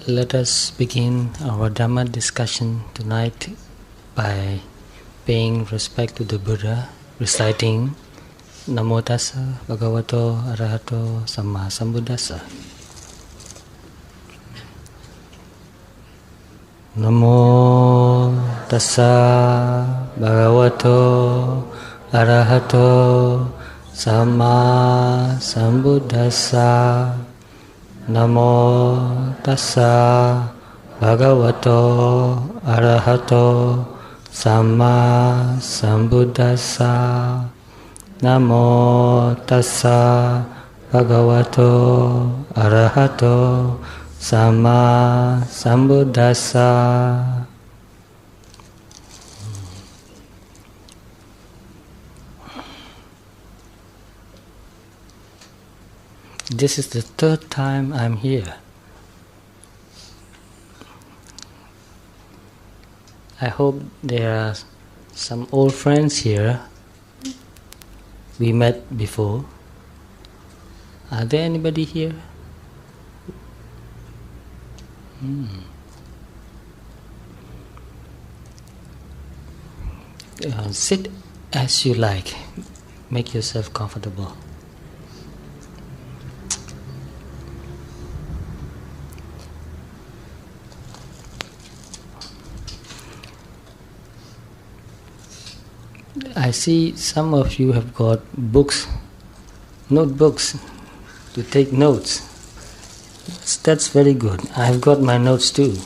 Let us begin our Dhamma discussion tonight by paying respect to the Buddha, reciting Namo Tassa Bhagavato Arahato Samma Sambuddhassa. Namo Tassa Bhagavato Arahato Samma Sambuddhassa. Namo Tassa Bhagavato Arahato Samma Sambuddhassa. Namo Tassa Bhagavato Arahato Samma Sambuddhassa. This is the third time I'm here. I hope there are some old friends here. We met before. Are there anybody here? Sit as you like. Make yourself comfortable. I see some of you have got books, notebooks to take notes. That's very good. I've got my notes too.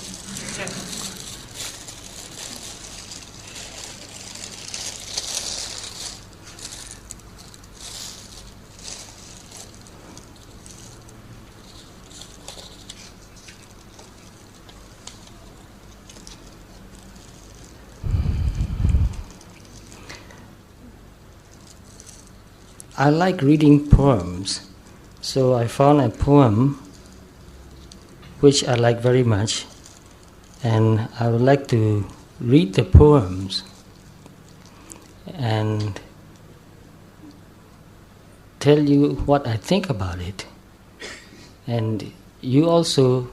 I like reading poems, so I found a poem which I like very much, and I would like to read the poems and tell you what I think about it, and you also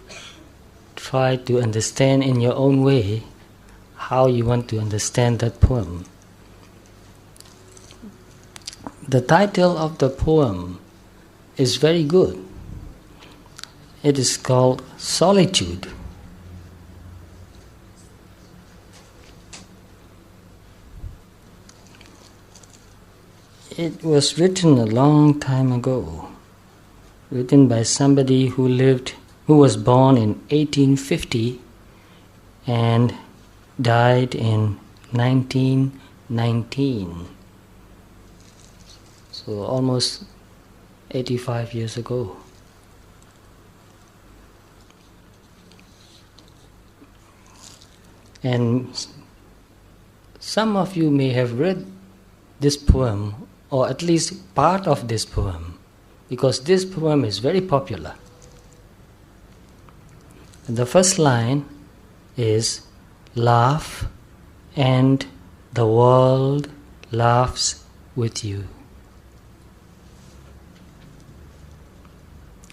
try to understand in your own way how you want to understand that poem. The title of the poem is very good. It is called Solitude. It was written a long time ago, written by somebody who was born in 1850 and died in 1919. So almost 85 years ago. And some of you may have read this poem, or at least part of this poem, because this poem is very popular. And the first line is, "Laugh and the world laughs with you."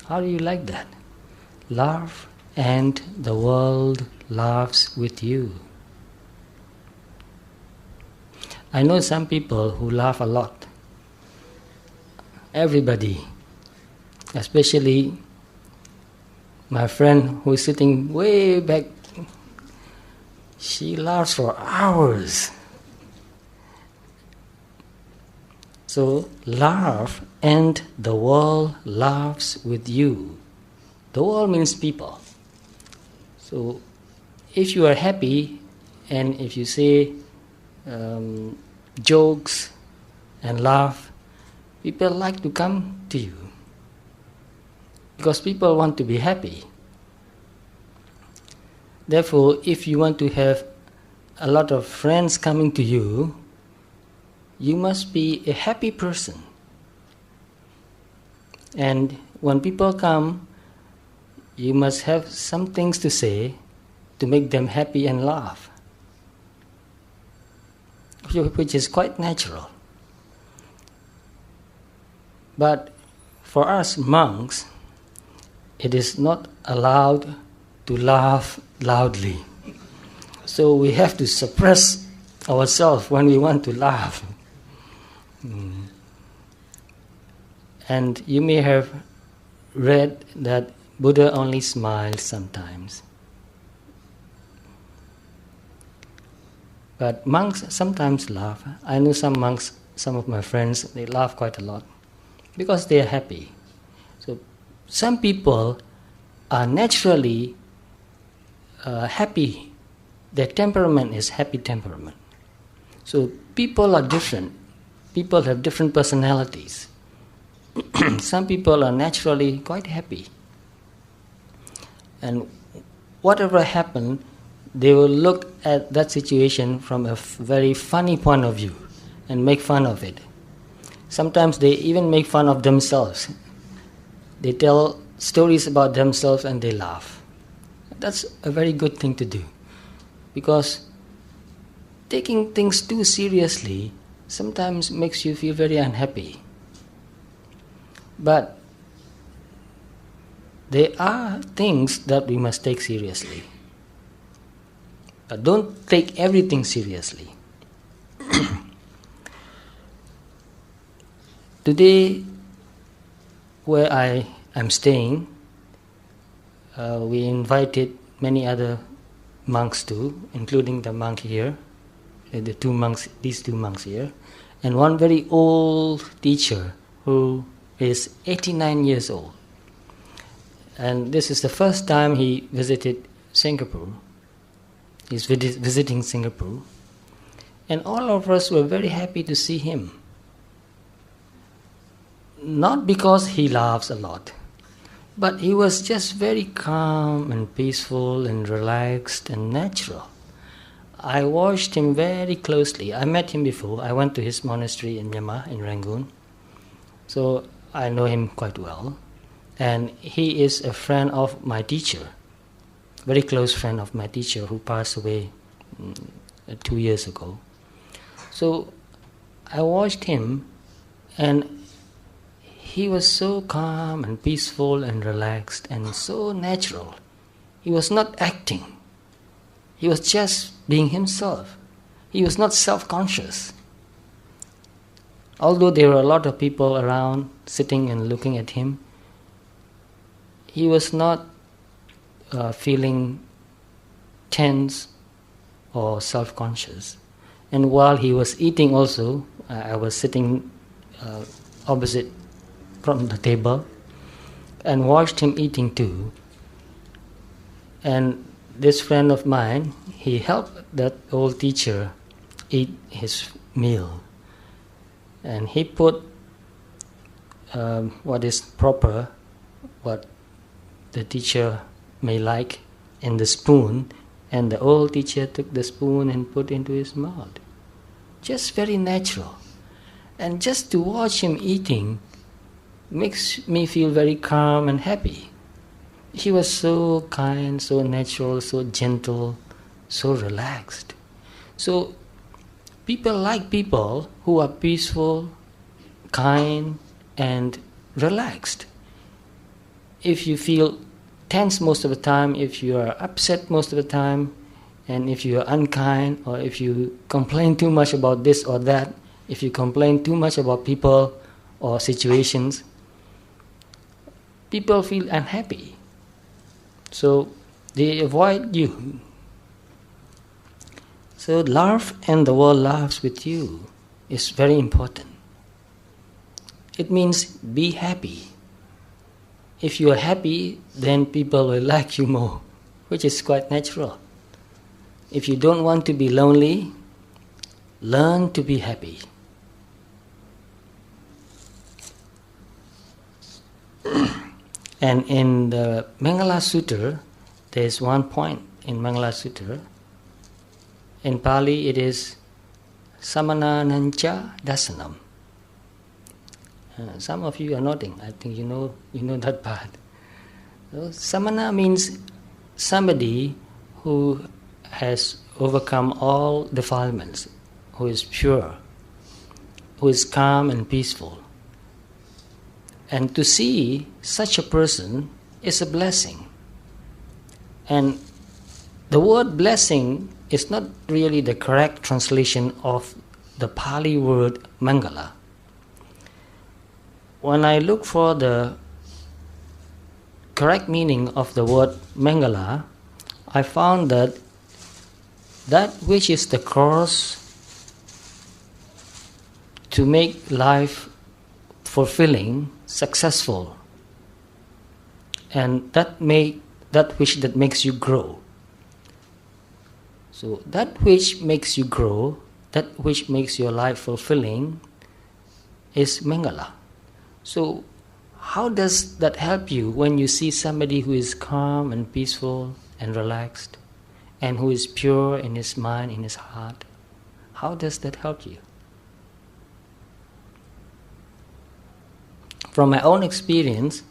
How do you like that? Laugh and the world laughs with you. I know some people who laugh a lot. Everybody, especially my friend who is sitting way back, she laughs for hours. So, laugh and the world laughs with you. The world means people. So, if you are happy and if you say jokes and laugh, people like to come to you. Because people want to be happy. Therefore, if you want to have a lot of friends coming to you, you must be a happy person. And when people come, you must have some things to say to make them happy and laugh, which is quite natural. But for us monks, it is not allowed to laugh loudly. So we have to suppress ourselves when we want to laugh. And you may have read that Buddha only smiles sometimes. But monks sometimes laugh. I know some monks, some of my friends, they laugh quite a lot because they are happy. So some people are naturally happy. Their temperament is happy temperament. So people are different. People have different personalities. Some people are naturally quite happy. And whatever happens, they will look at that situation from a very funny point of view and make fun of it. Sometimes they even make fun of themselves. They tell stories about themselves and they laugh. That's a very good thing to do, because taking things too seriously sometimes makes you feel very unhappy. But there are things that we must take seriously. But don't take everything seriously. Today, where I am staying, we invited many other monks too, including the monk here, these two monks here, and one very old teacher who is 89 years old. And this is the first time he visited Singapore. He's visiting Singapore. And all of us were very happy to see him. Not because he laughs a lot, but he was just very calm and peaceful and relaxed and natural. I watched him very closely. I met him before. I went to his monastery in Myanmar, in Rangoon. So I know him quite well. And he is a friend of my teacher, very close friend of my teacher who passed away 2 years ago. So I watched him, and he was so calm and peaceful and relaxed and so natural. He was not acting. He was just being himself. He was not self-conscious. Although there were a lot of people around sitting and looking at him, he was not feeling tense or self-conscious. And while he was eating also, I was sitting opposite from the table and watched him eating too. And this friend of mine, he helped that old teacher eat his meal. And he put what is proper, what the teacher may like, in the spoon, and the old teacher took the spoon and put into his mouth. Just very natural. And just to watch him eating makes me feel very calm and happy. He was so kind, so natural, so gentle, so relaxed. So people like people who are peaceful, kind, and relaxed. If you feel tense most of the time, if you are upset most of the time, and if you are unkind, or if you complain too much about this or that, if you complain too much about people or situations, people feel unhappy. So they avoid you. So laugh and the world laughs with you is very important. It means be happy. If you are happy, then people will like you more, which is quite natural. If you don't want to be lonely, learn to be happy. And in the Mangala Sutta, there is one point in Mangala Sutta. In Pali, it is Samananancha Dasanam. Some of you are nodding. I think you know that part. So, samana means somebody who has overcome all defilements, who is pure, who is calm and peaceful. And to see such a person is a blessing. And the word blessing is not really the correct translation of the Pali word Mangala. When I look for the correct meaning of the word Mangala, I found that which is the cause to make life fulfilling, successful, and that makes you grow. So that which makes you grow, that which makes your life fulfilling, is Mangala. So how does that help you when you see somebody who is calm and peaceful and relaxed, and who is pure in his mind, in his heart? How does that help you? From my own experience,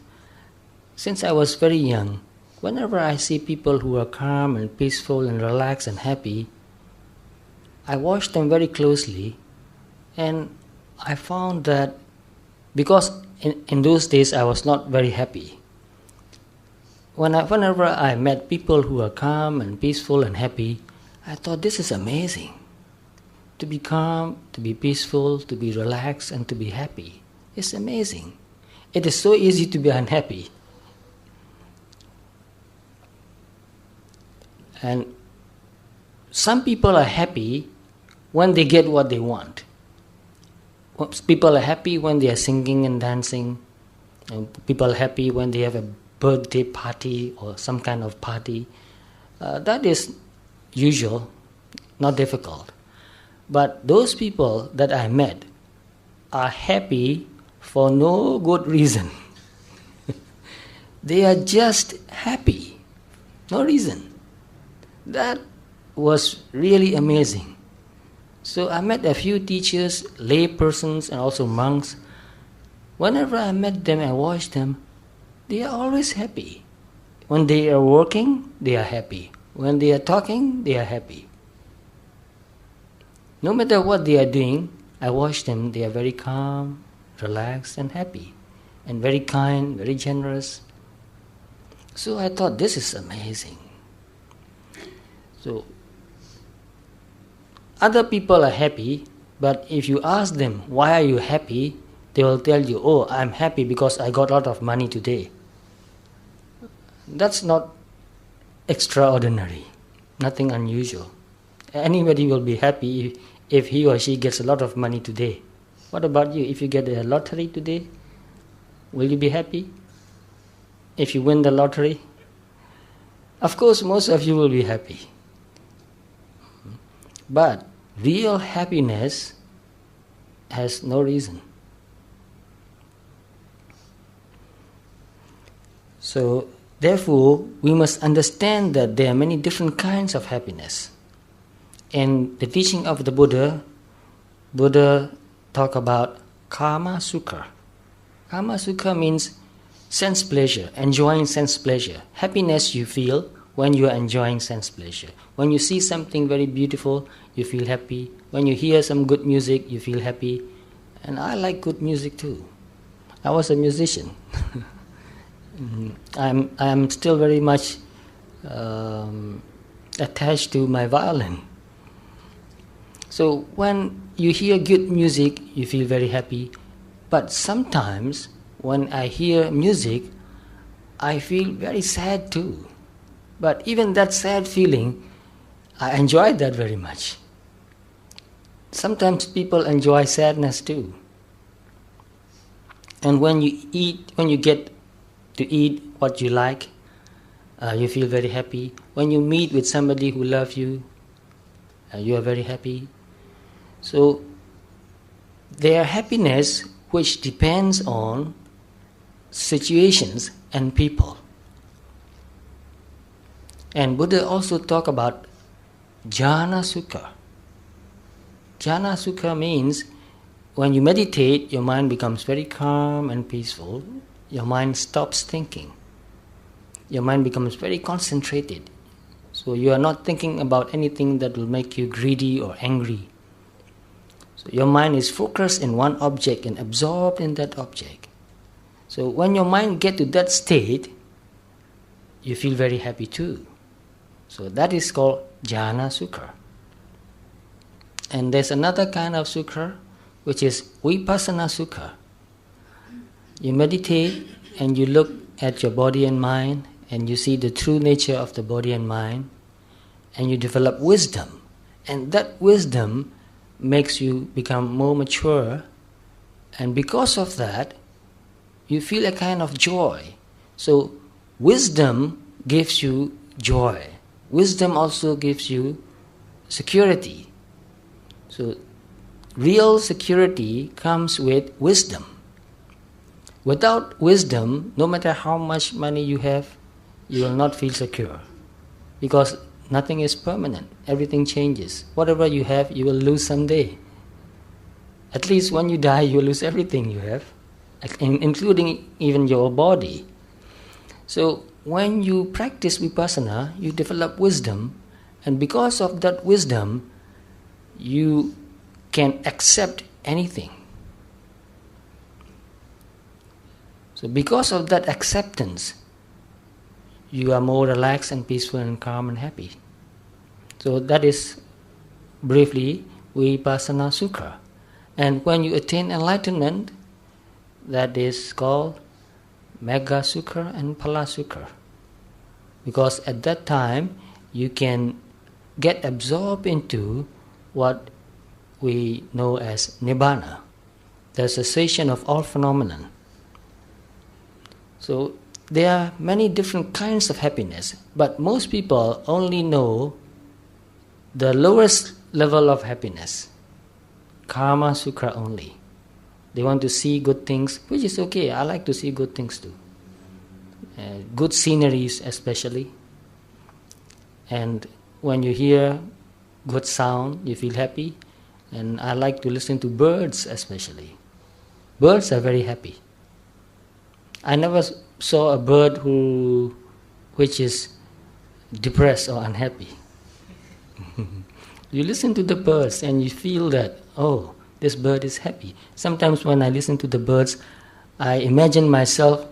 since I was very young, whenever I see people who are calm and peaceful and relaxed and happy, I watch them very closely, and I found that because in those days I was not very happy. Whenever I met people who are calm and peaceful and happy, I thought, this is amazing. To be calm, to be peaceful, to be relaxed, and to be happy. It's amazing. It is so easy to be unhappy. And some people are happy when they get what they want. People are happy when they are singing and dancing. People are happy when they have a birthday party or some kind of party. That is usual, not difficult. But those people that I met are happy for no good reason. They are just happy, no reason. That was really amazing. So I met a few teachers, lay persons, and also monks. Whenever I met them and watched them, they are always happy. When they are working, they are happy. When they are talking, they are happy. No matter what they are doing, I watch them, they are very calm, relaxed, and happy, and very kind, very generous. So I thought, this is amazing. So other people are happy, but if you ask them, why are you happy? They will tell you, oh, I'm happy because I got a lot of money today. That's not extraordinary, nothing unusual. Anybody will be happy if he or she gets a lot of money today. What about you? If you get a lottery today, will you be happy? If you win the lottery? Of course, most of you will be happy. But real happiness has no reason. So, therefore, we must understand that there are many different kinds of happiness. In the teaching of the Buddha talk about kama sukha. Kama sukha means sense pleasure, enjoying sense pleasure. Happiness you feel when you are enjoying sense pleasure. When you see something very beautiful, you feel happy. When you hear some good music, you feel happy. And I like good music too. I was a musician. I'm still very much attached to my violin. So when you hear good music, you feel very happy. But sometimes when I hear music, I feel very sad too. But even that sad feeling, I enjoy that very much. Sometimes people enjoy sadness too. And when you get to eat what you like, you feel very happy. When you meet with somebody who loves you, you are very happy. So their happiness, which depends on situations and people. And Buddha also talk about jhana sukha. Jhana sukha means when you meditate, your mind becomes very calm and peaceful. Your mind stops thinking. Your mind becomes very concentrated. So you are not thinking about anything that will make you greedy or angry. So your mind is focused in one object and absorbed in that object. So when your mind gets to that state, you feel very happy too. So that is called jhana sukha. And there's another kind of sukha, which is vipassana sukha. You meditate and you look at your body and mind, and you see the true nature of the body and mind, and you develop wisdom. And that wisdom makes you become more mature, and because of that, you feel a kind of joy. So wisdom gives you joy. Wisdom also gives you security. So real security comes with wisdom. Without wisdom, no matter how much money you have, you will not feel secure. Because nothing is permanent. Everything changes. Whatever you have, you will lose someday. At least when you die, you will lose everything you have, including even your body. So when you practice vipassana, you develop wisdom, and because of that wisdom, you can accept anything. So because of that acceptance, you are more relaxed and peaceful and calm and happy. So that is briefly vipassana sukha. And when you attain enlightenment, that is called megha sukha and phala sukha. Because at that time, you can get absorbed into what we know as nibbana, the cessation of all phenomenon. So there are many different kinds of happiness, but most people only know the lowest level of happiness, karma sukha only. They want to see good things, which is okay. I like to see good things too. Good sceneries especially. And when you hear good sound, you feel happy. And I like to listen to birds especially. Birds are very happy. I never saw a bird which is depressed or unhappy. You listen to the birds and you feel that, oh, this bird is happy. Sometimes when I listen to the birds, I imagine myself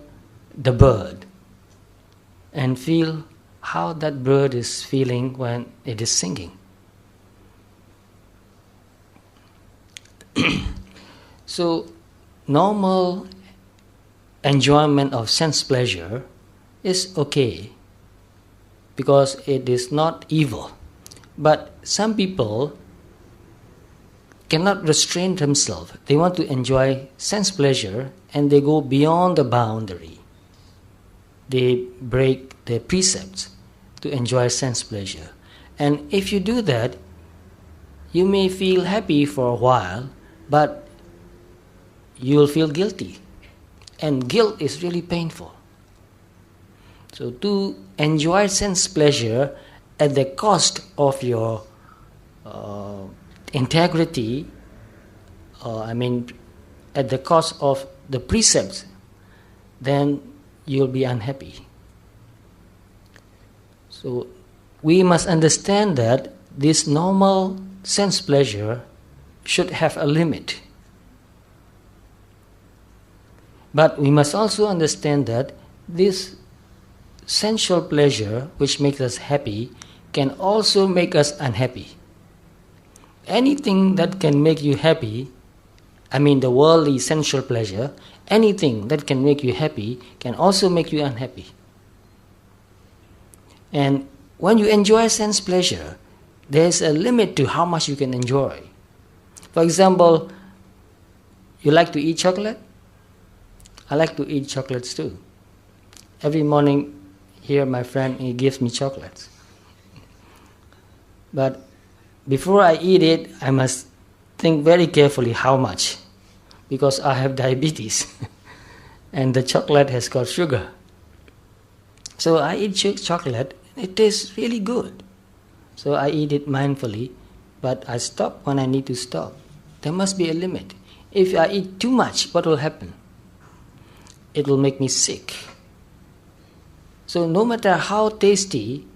the bird and feel how that bird is feeling when it is singing. So, normal enjoyment of sense pleasure is okay because it is not evil. But some people cannot restrain themselves. They want to enjoy sense pleasure and they go beyond the boundary. They break the precepts to enjoy sense pleasure. And if you do that, you may feel happy for a while, but you will feel guilty. And guilt is really painful. So to enjoy sense pleasure at the cost of your integrity, at the cost of the precepts, then you'll be unhappy. So we must understand that this normal sense pleasure should have a limit. But we must also understand that this sensual pleasure, which makes us happy, can also make us unhappy. Anything that can make you happy, the worldly sensual pleasure, anything that can make you happy can also make you unhappy. And when you enjoy sense pleasure, there's a limit to how much you can enjoy. For example, you like to eat chocolate? I like to eat chocolates too. Every morning here my friend, he gives me chocolates. But before I eat it, I must think very carefully how much, because I have diabetes and the chocolate has got sugar. So I eat chocolate, it tastes really good. So I eat it mindfully, but I stop when I need to stop. There must be a limit. If I eat too much, what will happen? It will make me sick. So no matter how tasty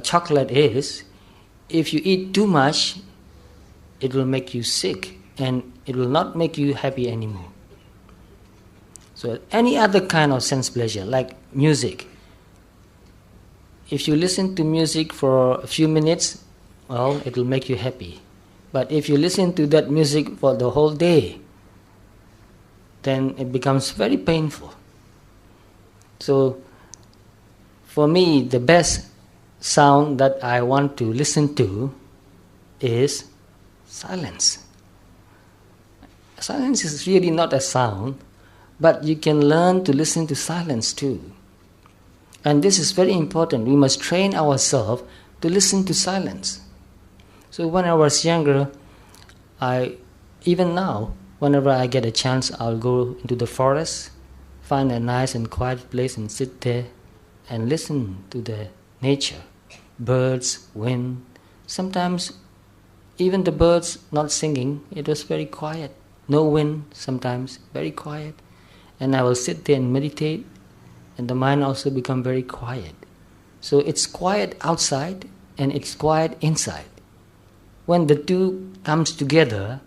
chocolate is, if you eat too much, it will make you sick and it will not make you happy anymore. So any other kind of sense pleasure, like music. If you listen to music for a few minutes, well, it will make you happy. But if you listen to that music for the whole day, then it becomes very painful. So, for me, the best sound that I want to listen to is silence. Silence is really not a sound, but you can learn to listen to silence too. And this is very important. We must train ourselves to listen to silence. So when I was younger, even now, whenever I get a chance, I'll go into the forest, find a nice and quiet place and sit there and listen to the nature, birds, wind. Sometimes even the birds not singing, it was very quiet. No wind, sometimes very quiet. And I will sit there and meditate, and the mind also become very quiet. So it's quiet outside and it's quiet inside. When the two comes together,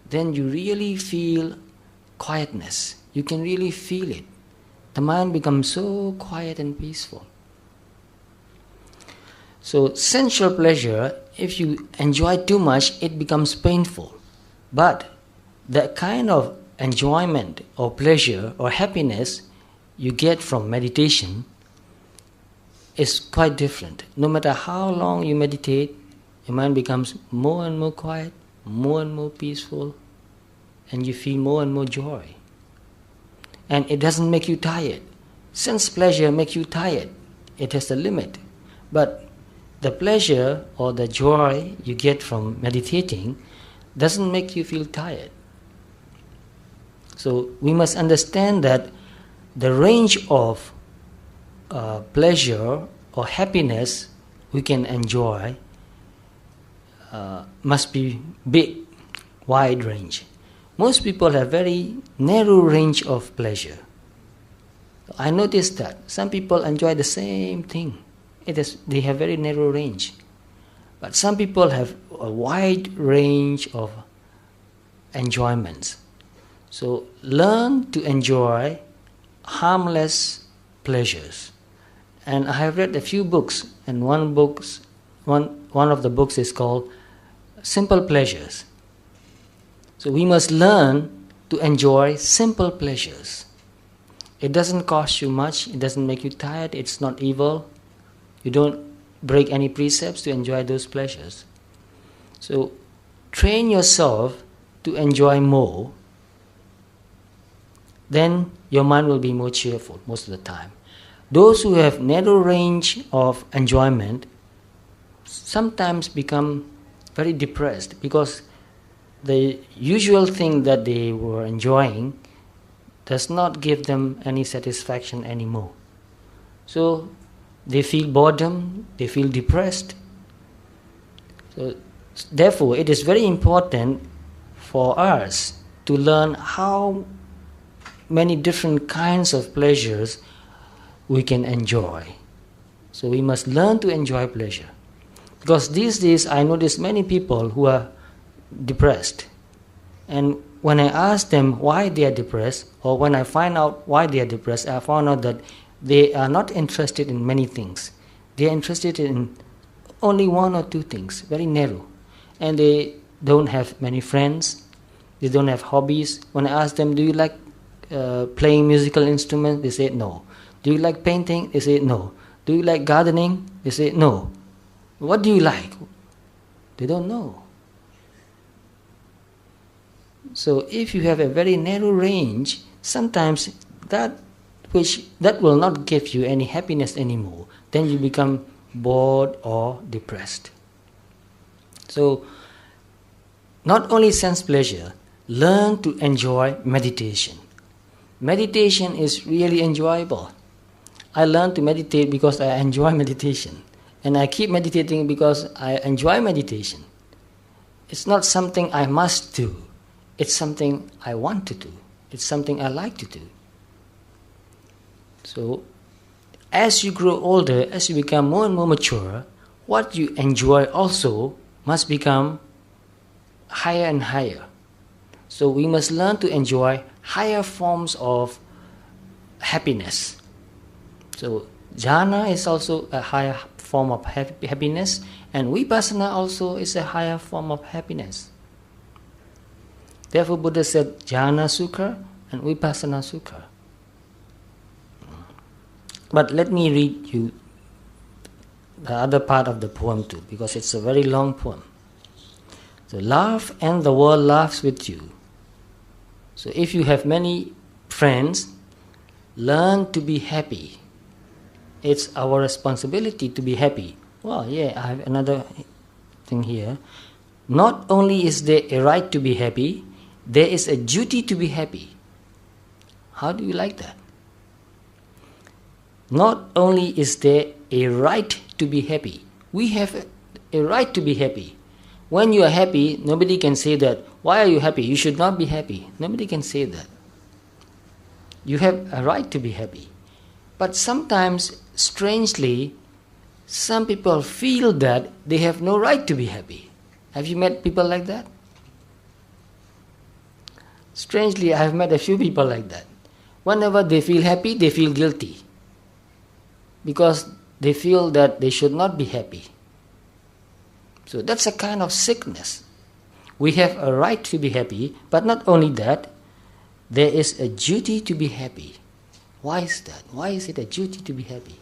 then you really feel quietness. You can really feel it. The mind becomes so quiet and peaceful. So sensual pleasure, if you enjoy too much, it becomes painful. But the kind of enjoyment or pleasure or happiness you get from meditation is quite different. No matter how long you meditate, your mind becomes more and more quiet, more and more peaceful, and you feel more and more joy. And it doesn't make you tired. Sense pleasure makes you tired. It has a limit. But the pleasure or the joy you get from meditating doesn't make you feel tired. So we must understand that the range of pleasure or happiness we can enjoy must be big, wide range. Most people have very narrow range of pleasure. I noticed that some people enjoy the same thing. They have very narrow range. But some people have a wide range of enjoyments. So learn to enjoy harmless pleasures. And I have read a few books, and one of the books is called Simple Pleasures. So we must learn to enjoy simple pleasures. It doesn't cost you much, it doesn't make you tired, it's not evil. You don't break any precepts to enjoy those pleasures. So train yourself to enjoy more, then your mind will be more cheerful most of the time. Those who have narrow range of enjoyment sometimes become very depressed because the usual thing that they were enjoying does not give them any satisfaction anymore. So they feel boredom, they feel depressed. So therefore, it is very important for us to learn how many different kinds of pleasures we can enjoy. So we must learn to enjoy pleasure. Because these days I notice many people who are depressed. And when I ask them why they are depressed, or when I find out why they are depressed, I found out that they are not interested in many things. They are interested in only one or two things, very narrow. And they don't have many friends. They don't have hobbies. When I ask them, do you like playing musical instruments? They say no. Do you like painting? They say no. Do you like gardening? They say no. What do you like? They don't know. So if you have a very narrow range, sometimes that will not give you any happiness anymore. Then you become bored or depressed. So not only sense pleasure, learn to enjoy meditation. Meditation is really enjoyable. I learned to meditate because I enjoy meditation. And I keep meditating because I enjoy meditation. It's not something I must do. It's something I want to do. It's something I like to do. So, as you grow older, as you become more and more mature, what you enjoy also must become higher and higher. So we must learn to enjoy higher forms of happiness. So jhana is also a higher form of happiness, and vipassana also is a higher form of happiness. Therefore Buddha said jhana sukha and vipassana sukha. But let me read you the other part of the poem too, because it's a very long poem. So laugh and the world laughs with you. So if you have many friends, learn to be happy. It's our responsibility to be happy. Well, yeah, I have another thing here. Not only is there a right to be happy, there is a duty to be happy. How do you like that? Not only is there a right to be happy, we have a right to be happy. When you are happy, nobody can say that, why are you happy? You should not be happy. Nobody can say that. You have a right to be happy. But sometimes, strangely, some people feel that they have no right to be happy. Have you met people like that? Strangely, I have met a few people like that. Whenever they feel happy, they feel guilty. Because they feel that they should not be happy. So that's a kind of sickness. We have a right to be happy, but not only that, there is a duty to be happy. Why is that? Why is it a duty to be happy?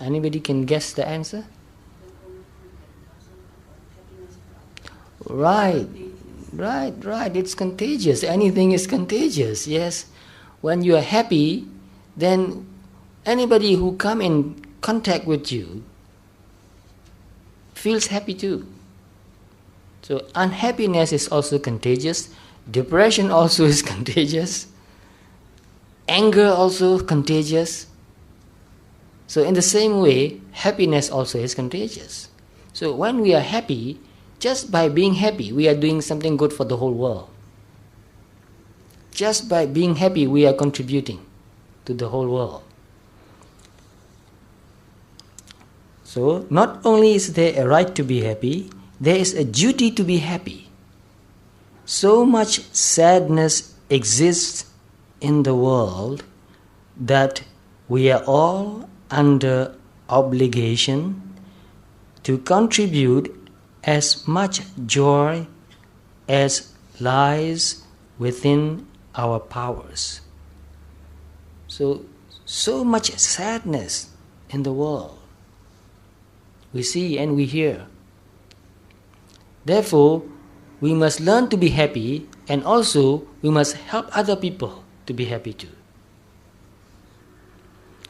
Anybody can guess the answer? Right. It's contagious. Anything is contagious, yes. When you are happy, then anybody who come in contact with you feels happy too. So unhappiness is also contagious. Depression also is contagious. Anger also contagious. So in the same way, happiness also is contagious. So when we are happy, just by being happy, we are doing something good for the whole world. Just by being happy, we are contributing to the whole world. So, not only is there a right to be happy, there is a duty to be happy. So much sadness exists in the world that we are all under obligation to contribute as much joy as lies within our powers. So much sadness in the world. We see and we hear. Therefore, we must learn to be happy, and also we must help other people to be happy too.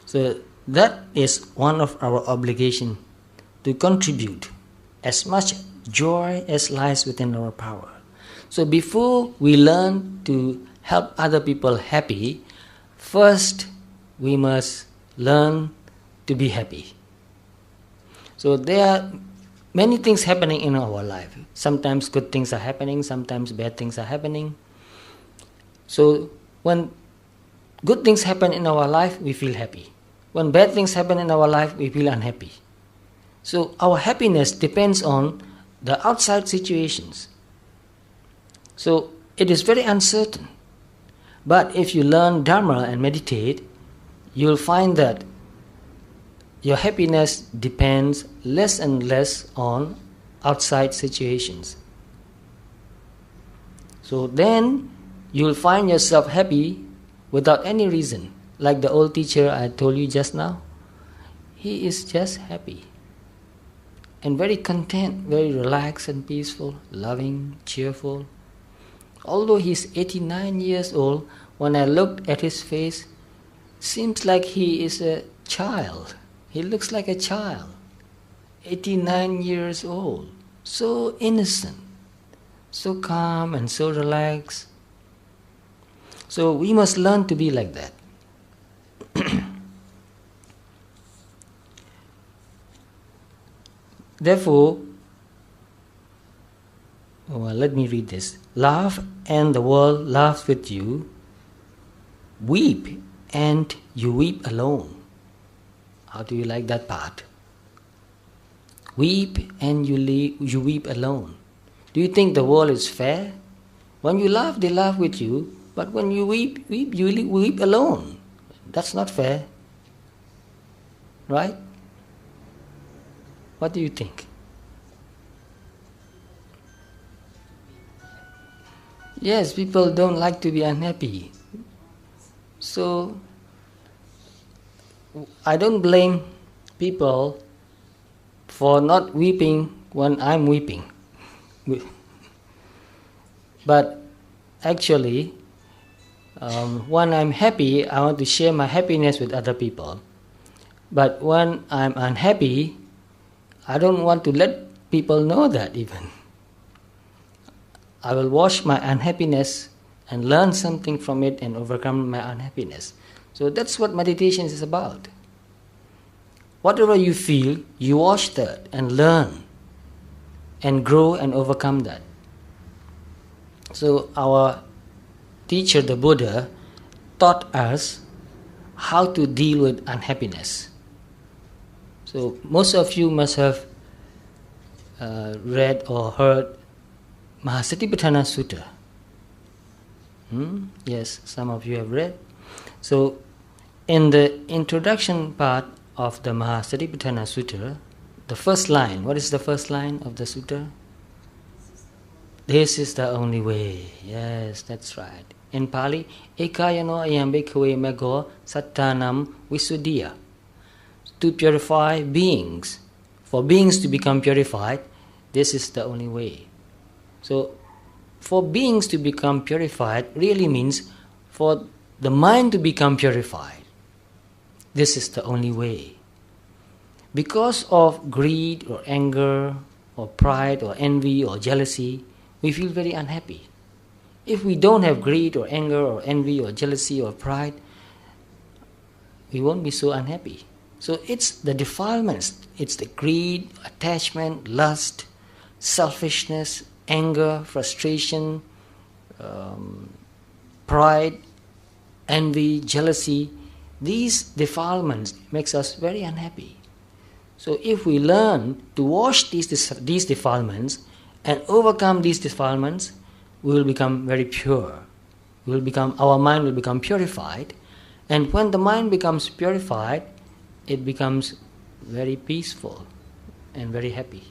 So that is one of our obligations, to contribute as much joy as lies within our power. So before we learn to help other people happy, first we must learn to be happy. So there are many things happening in our life. Sometimes good things are happening, sometimes bad things are happening. So when good things happen in our life, we feel happy. When bad things happen in our life, we feel unhappy. So our happiness depends on the outside situations. So it is very uncertain. But if you learn Dhamma and meditate, you'll find that your happiness depends less and less on outside situations. So then you'll find yourself happy without any reason. Like the old teacher I told you just now, he is just happy and very content, very relaxed and peaceful, loving, cheerful. Although he's 89 years old, when I looked at his face, seems like he is a child. He looks like a child, 89 years old, so innocent, so calm and so relaxed. So we must learn to be like that. Therefore, let me read this. Laugh and the world laughs with you. Weep and you weep alone. How do you like that part? Weep and you weep alone. Do you think the world is fair? When you laugh, they laugh with you. But when you weep, you weep alone. That's not fair. Right? What do you think? Yes, people don't like to be unhappy. So, I don't blame people for not weeping when I'm weeping. But actually, when I'm happy, I want to share my happiness with other people. But when I'm unhappy, I don't want to let people know that even. I will watch my unhappiness and learn something from it and overcome my unhappiness. So that's what meditation is about. Whatever you feel, you watch that and learn and grow and overcome that. So our teacher, the Buddha, taught us how to deal with unhappiness. So most of you must have read or heard Mahasatipatthana Sutta. Yes, some of you have read. So in the introduction part of the Mahasatipatthana Sutta, the first line, what is the first line of the sutta? This is the only way. Yes, that's right. In Pali, ekayano ayam bhikkhave maggo sattanam visuddhiya. To purify beings. For beings to become purified, this is the only way. So, for beings to become purified really means for the mind to become purified. This is the only way. Because of greed or anger or pride or envy or jealousy, we feel very unhappy. If we don't have greed or anger or envy or jealousy or pride, we won't be so unhappy. So it's the defilements, it's the greed, attachment, lust, selfishness, anger, frustration, pride, envy, jealousy. These defilements makes us very unhappy. So if we learn to wash these defilements and overcome these defilements, we will become very pure. Our mind will become purified. And when the mind becomes purified, it becomes very peaceful and very happy.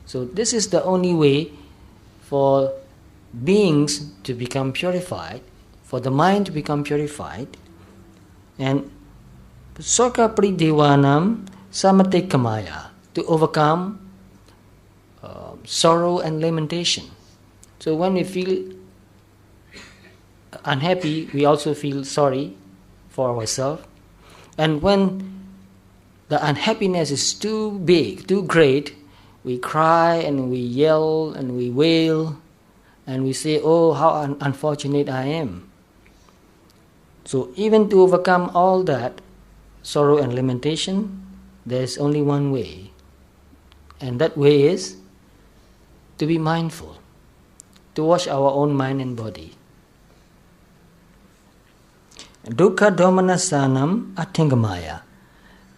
So this is the only way for beings to become purified, for the mind to become purified. And soka pridevanam samate kamaya, to overcome sorrow and lamentation. So when we feel unhappy, we also feel sorry for ourselves. And when the unhappiness is too big, too great, we cry and we yell and we wail and we say, oh, how unfortunate I am. So even to overcome all that sorrow and lamentation, there is only one way. And that way is to be mindful, to wash our own mind and body. Dukkha domanasanam attingamaya.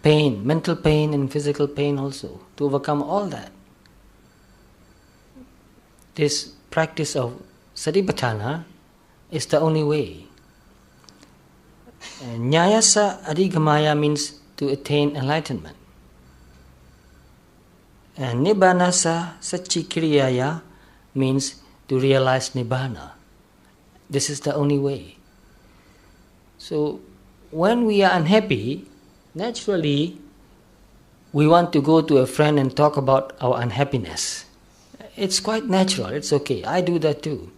Pain, mental pain and physical pain also, to overcome all that. This practice of Satipatthana is the only way. Nyayasa adhigamaya means to attain enlightenment. And Nibbanasa Satchikriyaya means to realize Nibbana. This is the only way. So, when we are unhappy, naturally, we want to go to a friend and talk about our unhappiness. It's quite natural, it's okay. I do that too.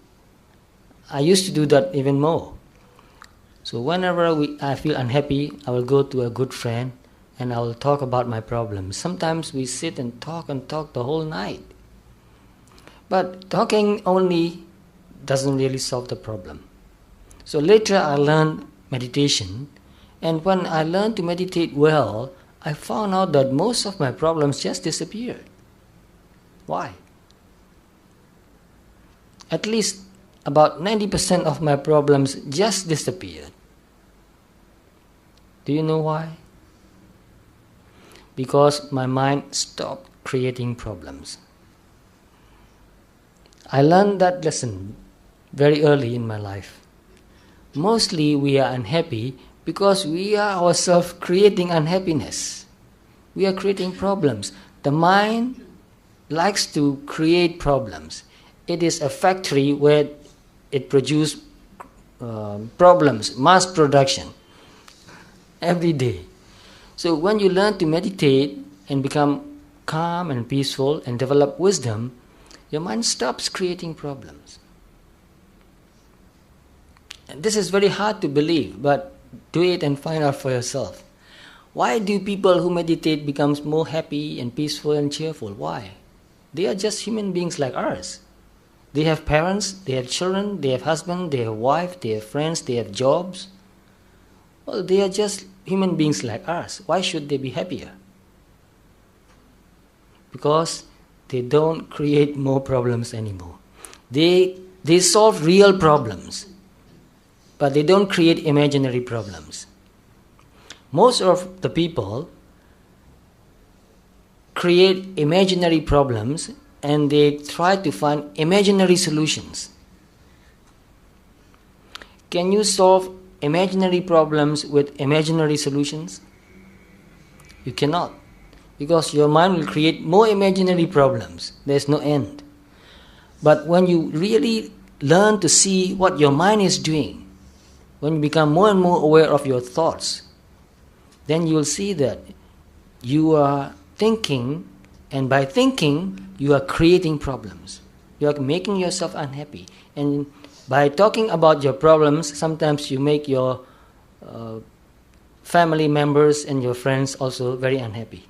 I used to do that even more. So whenever I feel unhappy, I will go to a good friend and I will talk about my problems. Sometimes we sit and talk the whole night. But talking only doesn't really solve the problem. So later I learned meditation, and when I learned to meditate well, I found out that most of my problems just disappeared. Why? At least about 90% of my problems just disappeared. Do you know why? Because my mind stopped creating problems. I learned that lesson very early in my life. mostly we are unhappy because we are ourselves creating unhappiness. We are creating problems. The mind likes to create problems. It is a factory where it produces problems, mass production, every day. So when you learn to meditate and become calm and peaceful and develop wisdom, your mind stops creating problems. And this is very hard to believe, but do it and find out for yourself. Why do people who meditate become more happy and peaceful and cheerful? Why? They are just human beings like us. They have parents, they have children, they have husband, they have wife, they have friends, they have jobs. Well, they are just human beings like us. Why should they be happier? Because they don't create more problems anymore. They solve real problems, but they don't create imaginary problems. Most of the people create imaginary problems and they try to find imaginary solutions. Can you solve imaginary problems with imaginary solutions? You cannot, because your mind will create more imaginary problems. There's no end. But when you really learn to see what your mind is doing, when you become more and more aware of your thoughts, then you will see that you are thinking, and by thinking, you are creating problems. You are making yourself unhappy. And by talking about your problems, sometimes you make your family members and your friends also very unhappy.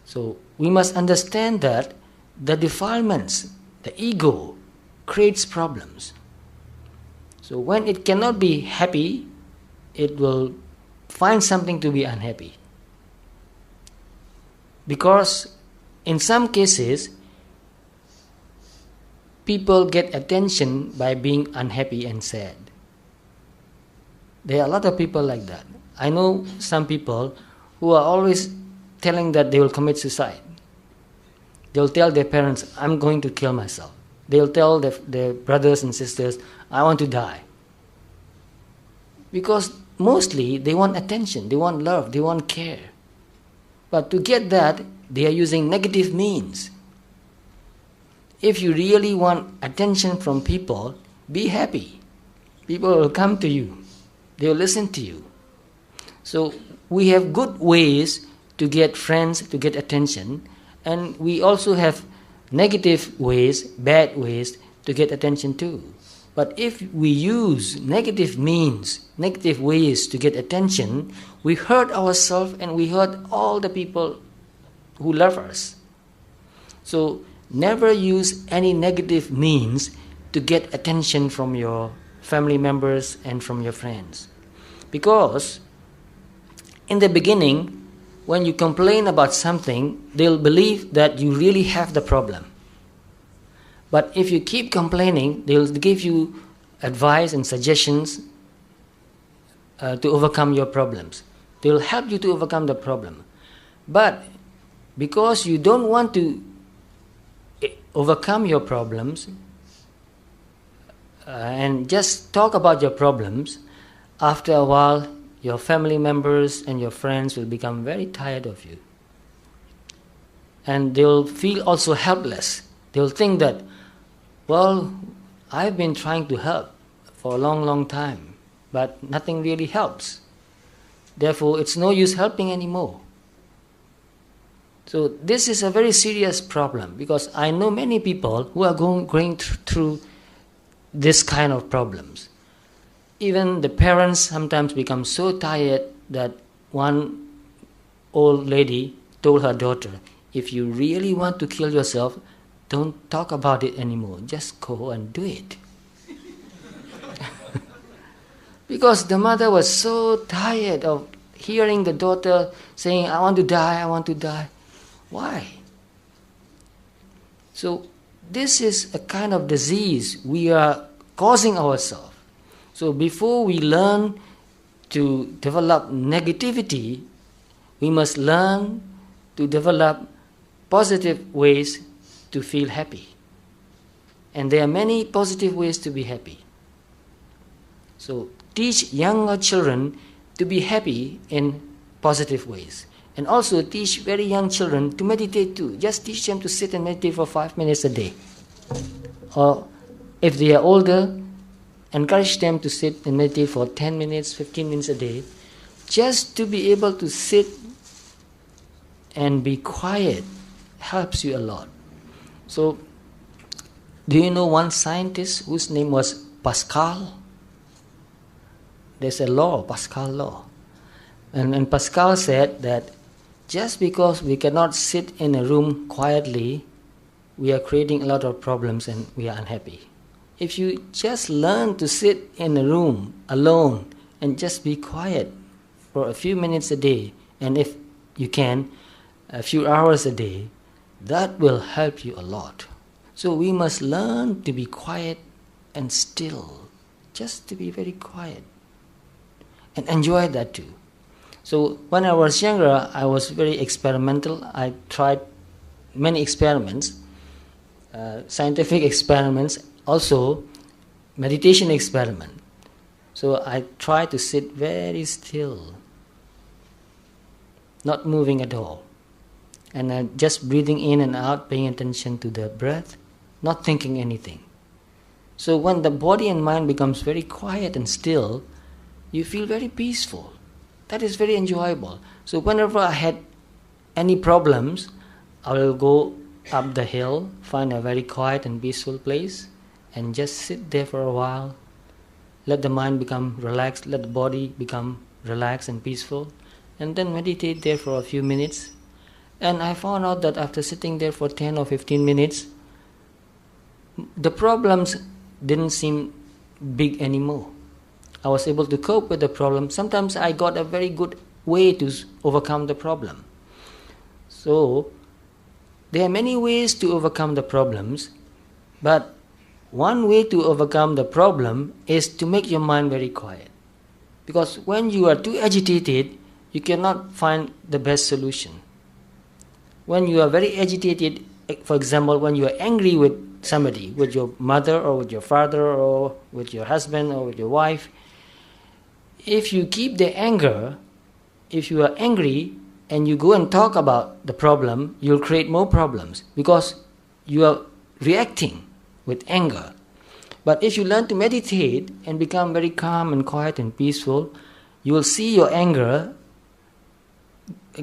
So we must understand that the defilements, the ego, creates problems. So when it cannot be happy, it will find something to be unhappy. Because in some cases, people get attention by being unhappy and sad. There are a lot of people like that. I know some people who are always telling that they will commit suicide. They'll tell their parents, I'm going to kill myself. They'll tell their brothers and sisters, I want to die. Because mostly they want attention, they want love, they want care. But to get that, they are using negative means. If you really want attention from people, be happy. People will come to you. They will listen to you. So we have good ways to get friends, to get attention, and we also have negative ways, bad ways to get attention too. But if we use negative means, negative ways to get attention, we hurt ourselves and we hurt all the people who love us. So never use any negative means to get attention from your family members and from your friends. Because in the beginning, when you complain about something, they'll believe that you really have the problem. But if you keep complaining, they'll give you advice and suggestions to overcome your problems. They'll help you to overcome the problem. But because you don't want to overcome your problems and just talk about your problems, after a while, your family members and your friends will become very tired of you. And they'll feel also helpless. They'll think that, well, I've been trying to help for a long, long time, but nothing really helps. Therefore, it's no use helping anymore. So this is a very serious problem, because I know many people who are going through this kind of problems. Even the parents sometimes become so tired that one old lady told her daughter, if you really want to kill yourself, don't talk about it anymore. Just go and do it. Because the mother was so tired of hearing the daughter saying, I want to die, I want to die. Why? So this is a kind of disease we are causing ourselves. So before we learn to develop negativity, we must learn to develop positive ways to feel happy. And there are many positive ways to be happy. So teach younger children to be happy in positive ways. And also teach very young children to meditate too. Just teach them to sit and meditate for 5 minutes a day. Or if they are older, encourage them to sit and meditate for 10 minutes, 15 minutes a day. Just to be able to sit and be quiet helps you a lot. So, do you know one scientist whose name was Pascal? There's a law, Pascal law. And Pascal said that just because we cannot sit in a room quietly, we are creating a lot of problems and we are unhappy. If you just learn to sit in a room alone and just be quiet for a few minutes a day, and if you can, a few hours a day, that will help you a lot. So we must learn to be quiet and still, just to be very quiet and enjoy that too. So when I was younger, I was very experimental. I tried many experiments, scientific experiments, also meditation experiment. So I tried to sit very still, not moving at all. And just breathing in and out, paying attention to the breath, not thinking anything. So when the body and mind becomes very quiet and still, you feel very peaceful. That is very enjoyable. So whenever I had any problems, I will go up the hill, find a very quiet and peaceful place, and just sit there for a while. Let the mind become relaxed, let the body become relaxed and peaceful, and then meditate there for a few minutes. And I found out that after sitting there for 10 or 15 minutes, the problems didn't seem big anymore. I was able to cope with the problem. Sometimes I got a very good way to overcome the problem. So, there are many ways to overcome the problems, but one way to overcome the problem is to make your mind very quiet. Because when you are too agitated, you cannot find the best solution. When you are very agitated, for example, when you are angry with somebody, with your mother or with your father or with your husband or with your wife, if you keep the anger, if you are angry and you go and talk about the problem, you'll create more problems because you are reacting with anger. But if you learn to meditate and become very calm and quiet and peaceful, you will see your anger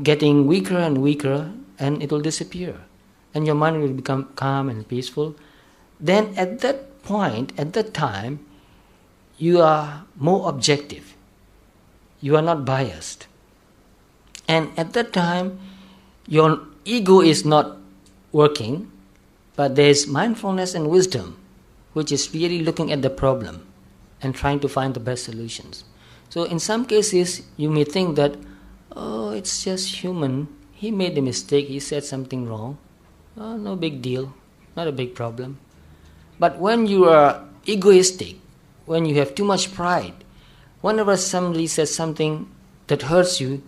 getting weaker and weaker, and it will disappear. And your mind will become calm and peaceful. Then at that point, at that time, you are more objective. You are not biased. And at that time, your ego is not working, but there is mindfulness and wisdom, which is really looking at the problem and trying to find the best solutions. So in some cases, you may think that, oh, it's just human. He made a mistake. He said something wrong. Oh, no big deal. Not a big problem. But when you are egoistic, when you have too much pride, whenever somebody says something that hurts you,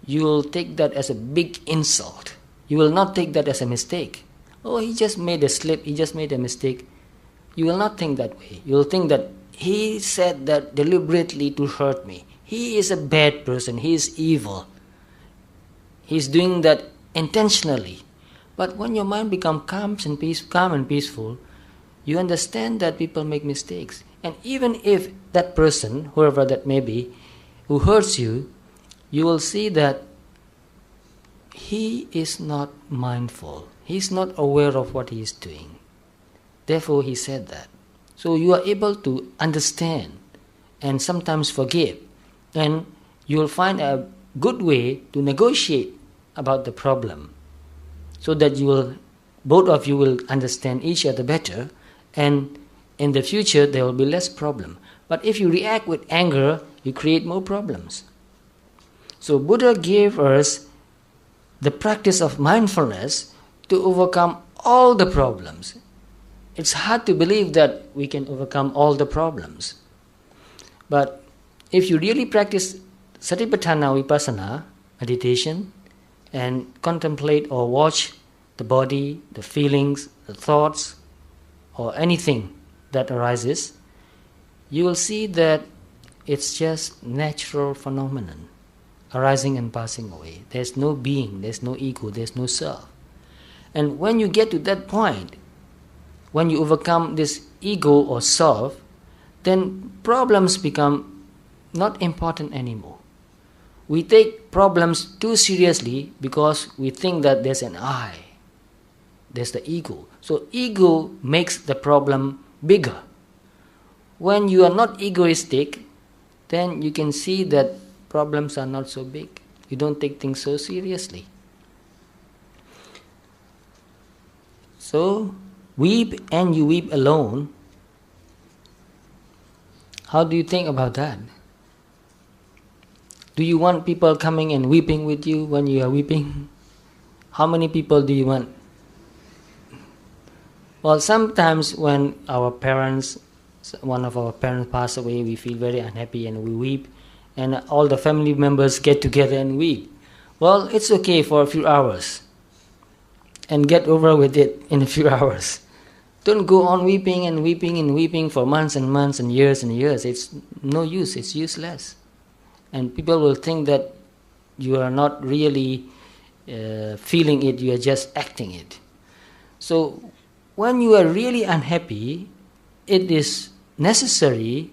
you will take that as a big insult. You will not take that as a mistake. Oh, he just made a slip. He just made a mistake. You will not think that way. You will think that he said that deliberately to hurt me. He is a bad person. He is evil. He is doing that intentionally. But when your mind becomes calm and peaceful, you understand that people make mistakes. And even if that person, whoever that may be, who hurts you, you will see that he is not mindful. He is not aware of what he is doing. Therefore, he said that. So you are able to understand and sometimes forgive. And you will find a good way to negotiate about the problem, so that both of you will understand each other better, and in the future there will be less problem. But if you react with anger, you create more problems. So Buddha gave us the practice of mindfulness to overcome all the problems. It's hard to believe that we can overcome all the problems. But if you really practice Satipatthana Vipassana, meditation, and contemplate or watch the body, the feelings, the thoughts, or anything that arises, you will see that it's just natural phenomenon, arising and passing away. There's no being, there's no ego, there's no self. And when you get to that point, when you overcome this ego or self, then problems become not important anymore. We take problems too seriously because we think that there's an I, there's the ego. So ego makes the problem bigger. When you are not egoistic, then you can see that problems are not so big. You don't take things so seriously. So, weep and you weep alone. How do you think about that? Do you want people coming and weeping with you when you are weeping? How many people do you want? Well, sometimes when one of our parents pass away, we feel very unhappy and we weep, and all the family members get together and weep. Well, it's okay for a few hours, and get over with it in a few hours. Don't go on weeping and weeping and weeping for months and months and years. It's no use, it's useless. And people will think that you are not really feeling it, you are just acting it. So when you are really unhappy, it is necessary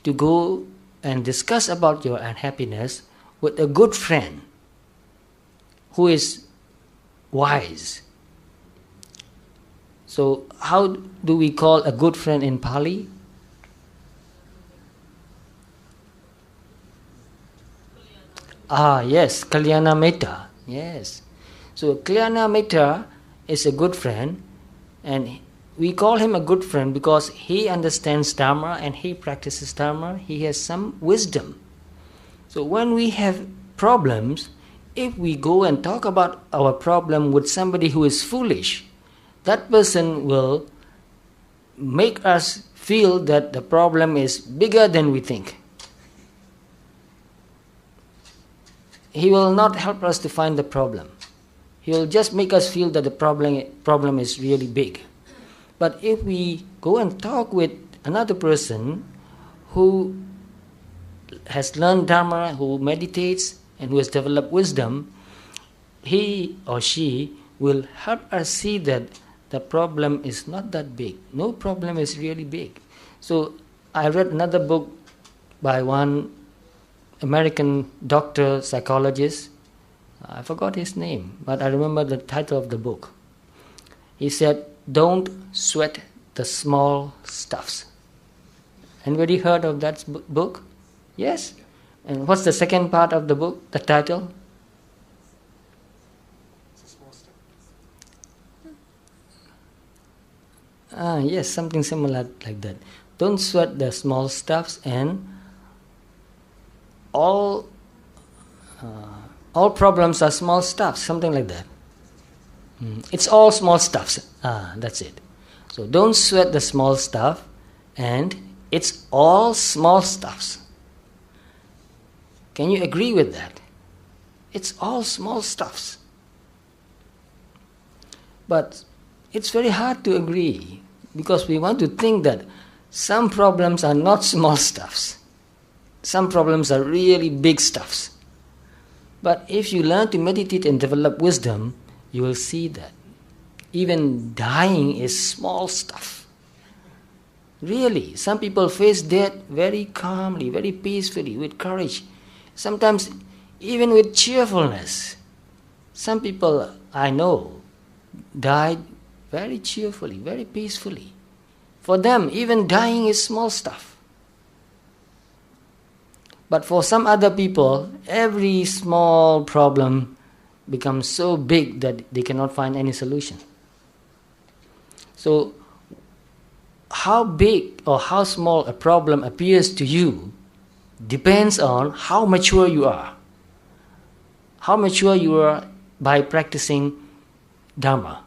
to go and discuss about your unhappiness with a good friend who is wise. So how do we call a good friend in Pali? Yes, Kalyana Metta. Yes. So Kalyana Metta is a good friend, and we call him a good friend because he understands Dhamma and he practices Dhamma. He has some wisdom. So when we have problems, if we go and talk about our problem with somebody who is foolish, that person will make us feel that the problem is bigger than we think. He will not help us to find the problem. He will just make us feel that the problem is really big. But if we go and talk with another person who has learned Dhamma, who meditates, and who has developed wisdom, he or she will help us see that the problem is not that big. No problem is really big. So I read another book by one American doctor, psychologist. I forgot his name, but I remember the title of the book. He said, "Don't sweat the small stuffs." Anybody heard of that book? Yes? And what's the second part of the book, the title? Yes, something similar like that. Don't sweat the small stuffs, and all problems are small stuffs, something like that. It's all small stuffs. That's it. So don't sweat the small stuff, and it's all small stuffs. Can you agree with that? It's all small stuffs. But it's very hard to agree because we want to think that some problems are not small stuffs. Some problems are really big stuffs. But if you learn to meditate and develop wisdom, you will see that even dying is small stuff. Really, some people face death very calmly, very peacefully, with courage. Sometimes even with cheerfulness. Some people I know died very cheerfully, very peacefully. For them, even dying is small stuff. But for some other people, every small problem becomes so big that they cannot find any solution. So, how big or how small a problem appears to you depends on how mature you are. How mature you are by practicing Dhamma.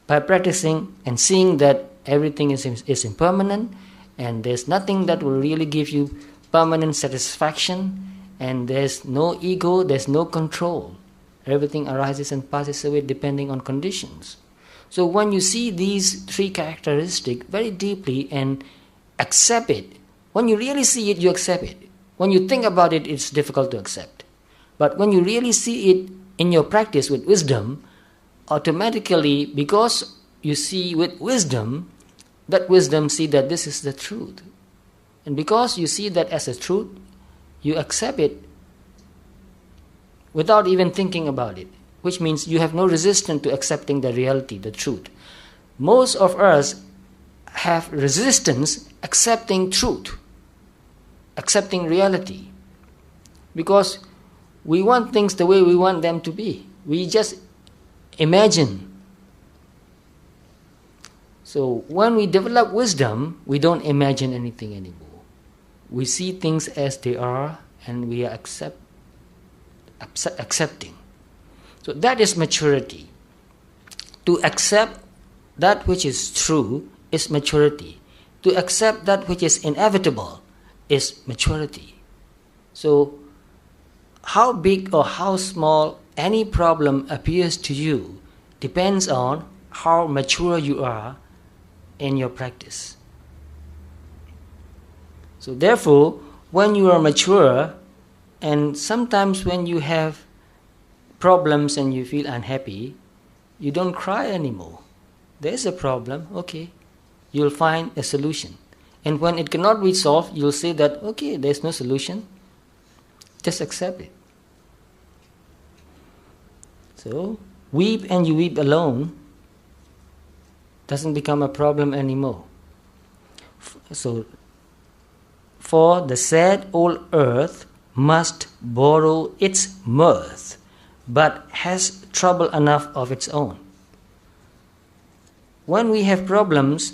By practicing and seeing that everything is impermanent and there's nothing that will really give you permanent satisfaction, and there's no ego, there's no control. Everything arises and passes away depending on conditions. So when you see these three characteristics very deeply and accept it, When you really see it, you accept it. When you think about it, it's difficult to accept. But when you really see it in your practice with wisdom, automatically, because you see with wisdom, that wisdom see that this is the truth. And because you see that as a truth, you accept it without even thinking about it, which means you have no resistance to accepting the reality, the truth. Most of us have resistance accepting truth, accepting reality, because we want things the way we want them to be. We just imagine. So when we develop wisdom, we don't imagine anything anymore. We see things as they are, and we are accepting. So that is maturity. To accept that which is true is maturity. To accept that which is inevitable is maturity. So how big or how small any problem appears to you depends on how mature you are in your practice. So therefore, when you are mature, and sometimes when you have problems and you feel unhappy, you don't cry anymore. There is a problem, okay, you'll find a solution. And when it cannot be solved, you'll say that, okay, there's no solution, just accept it. So, weep and you weep alone doesn't become a problem anymore. So, for the sad old earth must borrow its mirth, but has trouble enough of its own. When we have problems,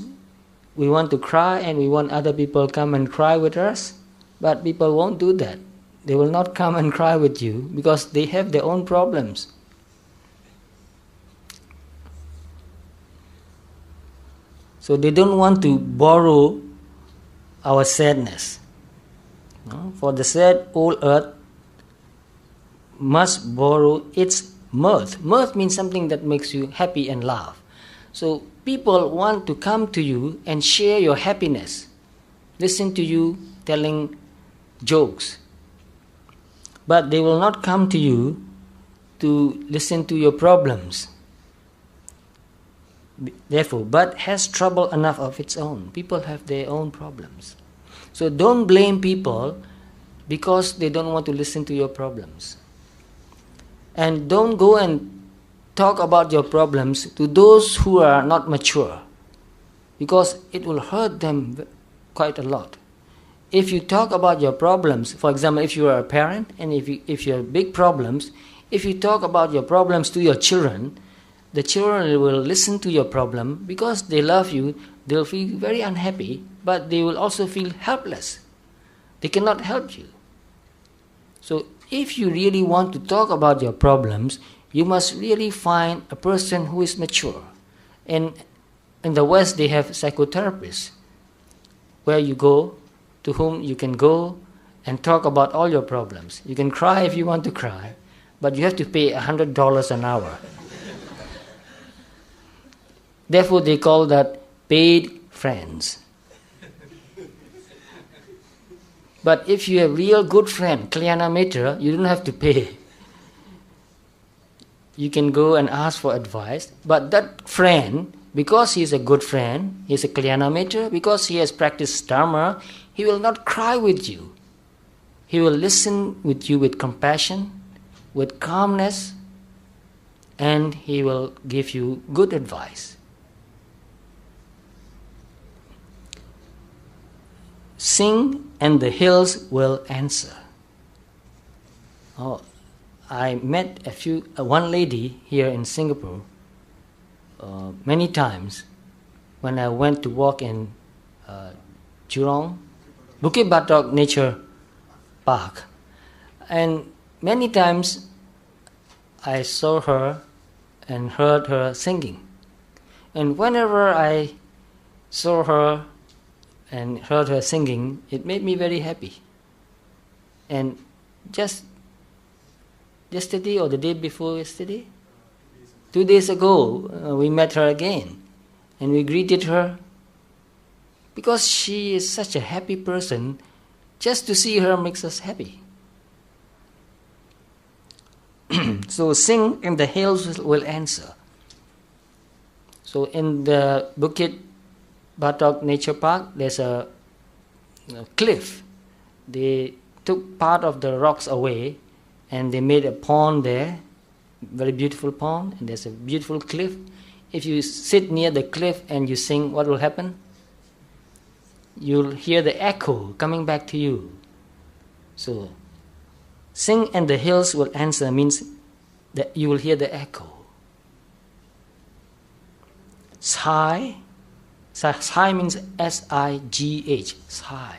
we want to cry and we want other people to come and cry with us, but people won't do that. They will not come and cry with you because they have their own problems. So they don't want to borrow our sadness. No? For the sad old earth must borrow its mirth. Mirth means something that makes you happy and laugh. So people want to come to you and share your happiness, listen to you telling jokes. But they will not come to you to listen to your problems. Therefore, but has trouble enough of its own. People have their own problems. So don't blame people because they don't want to listen to your problems. And don't go and talk about your problems to those who are not mature, because it will hurt them quite a lot. If you talk about your problems, for example, if you are a parent and if you have big problems, if you talk about your problems to your children, the children will listen to your problem because they love you. They'll feel very unhappy, but they will also feel helpless. They cannot help you. So if you really want to talk about your problems, you must really find a person who is mature. And in the West, they have psychotherapists where you go, to whom you can go and talk about all your problems. You can cry if you want to cry, but you have to pay $100 an hour. Therefore, they call that paid friends. But if you have real good friend, Kalyana Mitra, you don't have to pay. You can go and ask for advice. But that friend, because he is a good friend, he is a Kalyana Mitra, because he has practiced Dhamma, he will not cry with you. He will listen with you with compassion, with calmness, and he will give you good advice. Sing and the hills will answer. Oh, I met one lady here in Singapore many times when I went to walk in Jurong, Bukit Batok Nature Park. And many times I saw her and heard her singing. And whenever I saw her and heard her singing, it made me very happy. And just yesterday or the day before yesterday, 2 days ago, we met her again and we greeted her Because she is such a happy person, just to see her makes us happy. So sing and the hills will answer. So in the Bukit Batok Nature Park, there's a cliff. They took part of the rocks away and they made a pond there, very beautiful pond, and there's a beautiful cliff. If you sit near the cliff and you sing, what will happen? You'll hear the echo coming back to you. So, sing and the hills will answer means that you will hear the echo. Sigh means S-I-G-H, sigh.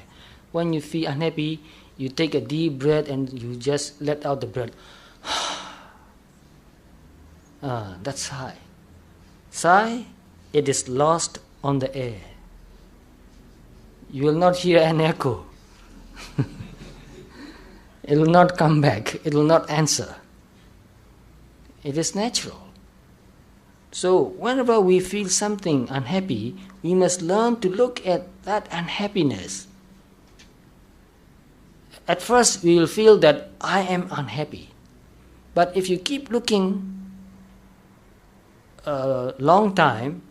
When you feel unhappy, you take a deep breath and you just let out the breath. That's sigh. Sigh, it is lost on the air. You will not hear an echo. It will not come back. It will not answer. It is natural. So whenever we feel something unhappy, we must learn to look at that unhappiness. At first we will feel that I am unhappy. But if you keep looking a long time,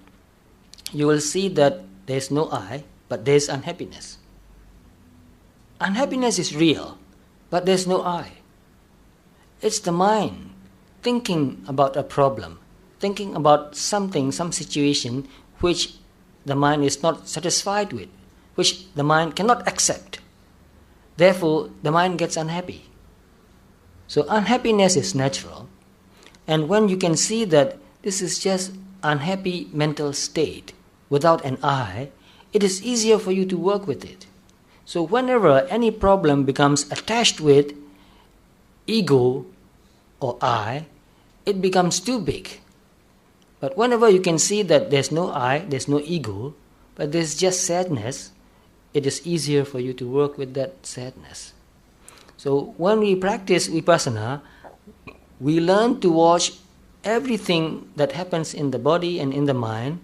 you will see that there is no I, but there is unhappiness. Unhappiness is real, but there is no I. It's the mind thinking about a problem, thinking about something, some situation which the mind is not satisfied with, which the mind cannot accept. Therefore, the mind gets unhappy. So unhappiness is natural. And when you can see that this is just unhappy mental state without an I, it is easier for you to work with it. So whenever any problem becomes attached with ego or I, it becomes too big. But whenever you can see that there's no I, there's no ego, but there's just sadness, it is easier for you to work with that sadness. So when we practice vipassana, we learn to watch everything that happens in the body and in the mind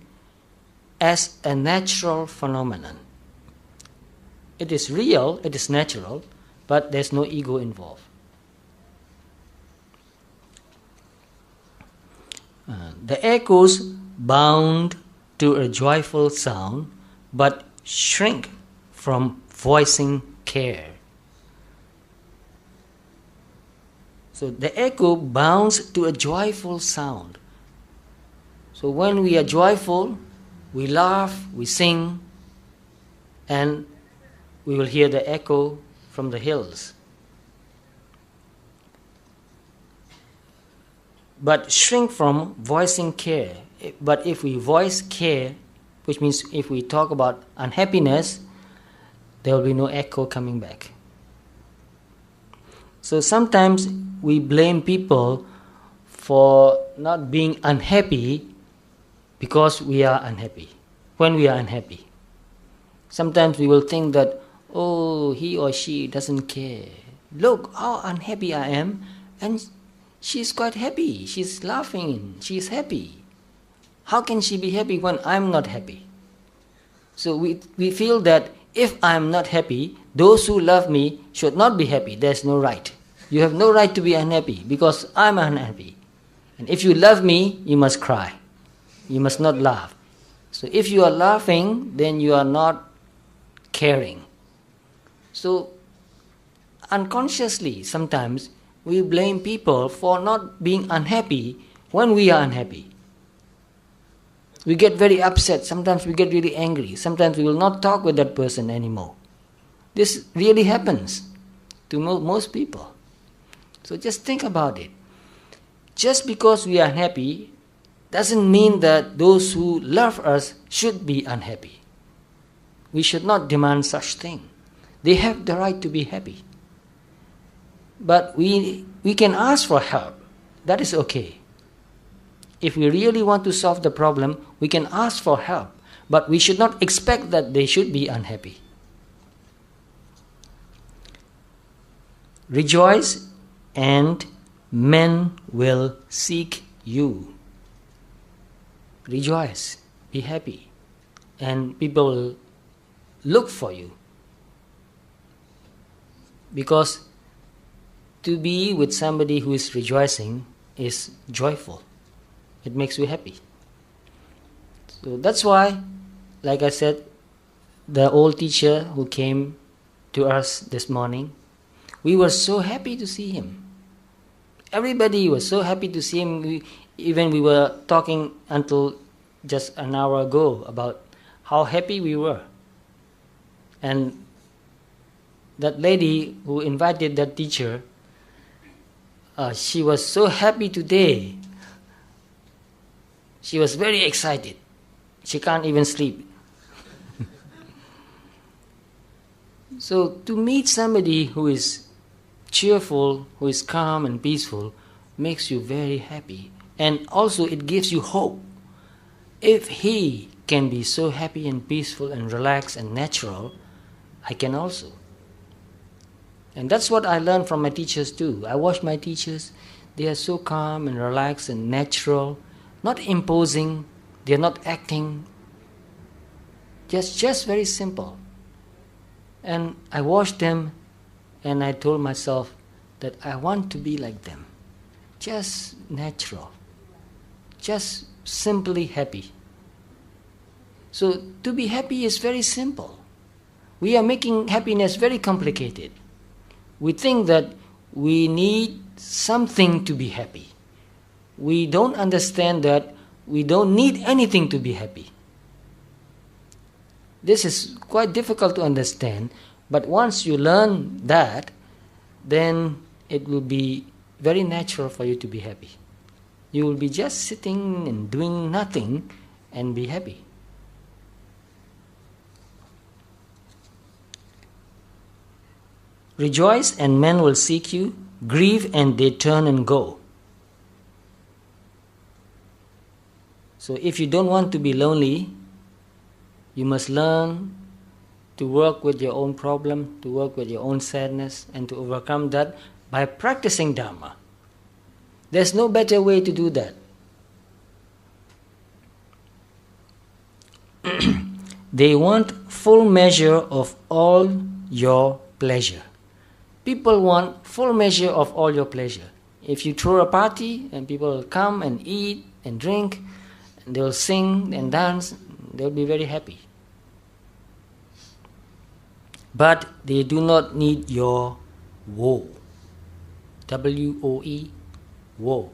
as a natural phenomenon. It is real, it is natural, but there's no ego involved. The echoes bound to a joyful sound, but shrink from voicing care. So the echo bounds to a joyful sound. So when we are joyful, we laugh, we sing, and we will hear the echo from the hills. But shrink from voicing care. But if we voice care, which means if we talk about unhappiness, there will be no echo coming back. So sometimes we blame people for not being unhappy because we are unhappy, when we are unhappy. Sometimes we will think that, oh, he or she doesn't care. Look how unhappy I am, and she's quite happy. She's laughing. She's happy. How can she be happy when I'm not happy? So we feel that if I'm not happy, those who love me should not be happy. There's no right. You have no right to be unhappy because I'm unhappy. And if you love me, you must cry. You must not laugh. So if you are laughing, then you are not caring. So unconsciously, sometimes we blame people for not being unhappy when we are unhappy. We get very upset. Sometimes we get really angry. Sometimes we will not talk with that person anymore. This really happens to most people. So just think about it. Just because we are unhappy doesn't mean that those who love us should be unhappy. We should not demand such thing. They have the right to be happy. But we can ask for help. That is okay. If we really want to solve the problem, we can ask for help. But we should not expect that they should be unhappy. Rejoice, and men will seek you. Rejoice, be happy, and people will look for you. Because to be with somebody who is rejoicing is joyful. It makes you happy. So that's why, like I said, the old teacher who came to us this morning, we were so happy to see him. Everybody was so happy to see him. Even we were talking until just an hour ago about how happy we were. And that lady who invited that teacher, she was so happy today. She was very excited. She can't even sleep. So to meet somebody who is cheerful, who is calm and peaceful, makes you very happy. And also it gives you hope. If he can be so happy and peaceful and relaxed and natural, I can also. And that's what I learned from my teachers too. I watch my teachers. They are so calm and relaxed and natural, not imposing. They are not acting. Just very simple. And I watched them and I told myself that I want to be like them. Just natural. Just simply happy. So to be happy is very simple. We are making happiness very complicated. We think that we need something to be happy. We don't understand that we don't need anything to be happy. This is quite difficult to understand, but once you learn that, then it will be very natural for you to be happy. You will be just sitting and doing nothing and be happy. Rejoice and men will seek you, grieve and they turn and go. So if you don't want to be lonely, you must learn to work with your own problem, to work with your own sadness, and to overcome that by practicing Dhamma. There's no better way to do that. They want full measure of all your pleasure. People want full measure of all your pleasure. If you throw a party and people will come and eat and drink, and they'll sing and dance, they'll be very happy. But they do not need your woe. W-O-E, woe.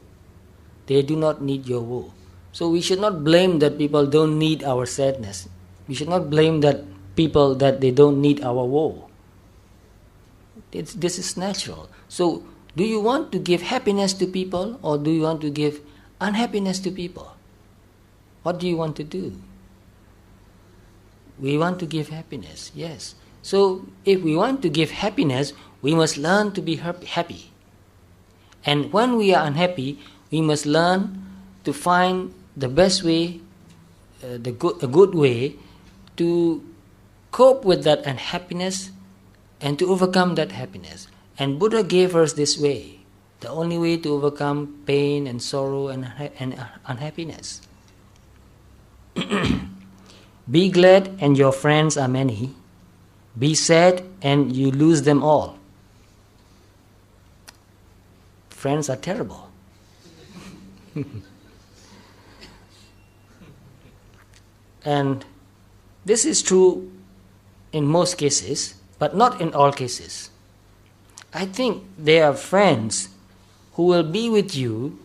They do not need your woe. So we should not blame that people don't need our sadness. We should not blame that people that they don't need our woe. This is natural. So do you want to give happiness to people or do you want to give unhappiness to people? What do you want to do? We want to give happiness, yes. So if we want to give happiness, we must learn to be happy. And when we are unhappy, we must learn to find the best way, a good way to cope with that unhappiness and to overcome that happiness. And Buddha gave us this way, the only way to overcome pain and sorrow and unhappiness. Be glad and your friends are many. Be sad and you lose them all. Friends are terrible. And this is true in most cases, but not in all cases. I think there are friends who will be with you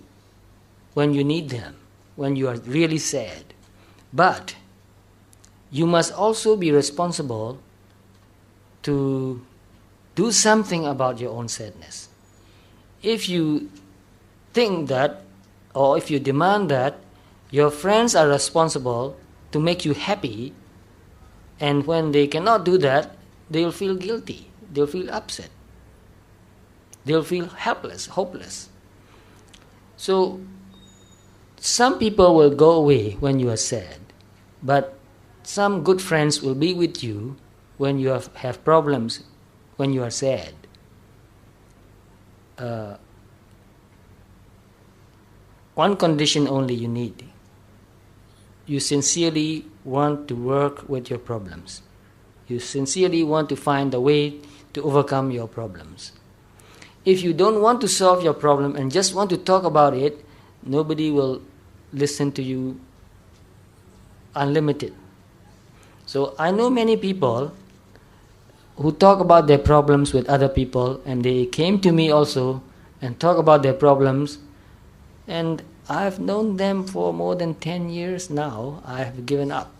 when you need them, when you are really sad. But you must also be responsible to do something about your own sadness. If you think that, or if you demand that, your friends are responsible to make you happy, and when they cannot do that, they'll feel guilty, they'll feel upset, they'll feel helpless, hopeless. So some people will go away when you are sad, but some good friends will be with you when you have problems, when you are sad. One condition only you need. You sincerely want to work with your problems. You sincerely want to find a way to overcome your problems. If you don't want to solve your problem and just want to talk about it, nobody will listen to you unlimited. So I know many people who talk about their problems with other people, and they came to me also and talk about their problems, and I've known them for more than 10 years now. I have given up.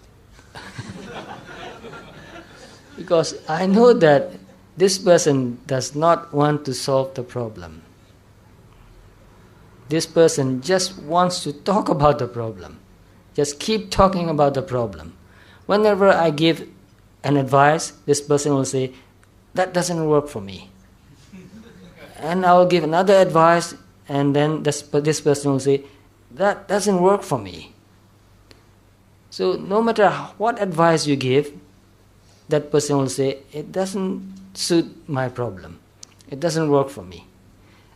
Because I know that this person does not want to solve the problem. This person just wants to talk about the problem. Just keep talking about the problem. Whenever I give an advice, this person will say, that doesn't work for me. And I will give another advice, and then this person will say, that doesn't work for me. So no matter what advice you give, that person will say, it doesn't suit my problem. It doesn't work for me.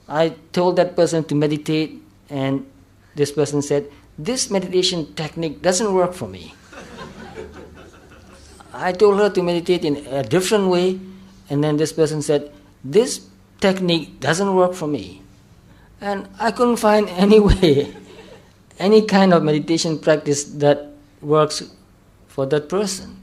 I told that person to meditate, and this person said, this meditation technique doesn't work for me. I told her to meditate in a different way, and then this person said, this technique doesn't work for me. And I couldn't find any way, any kind of meditation practice that works for that person.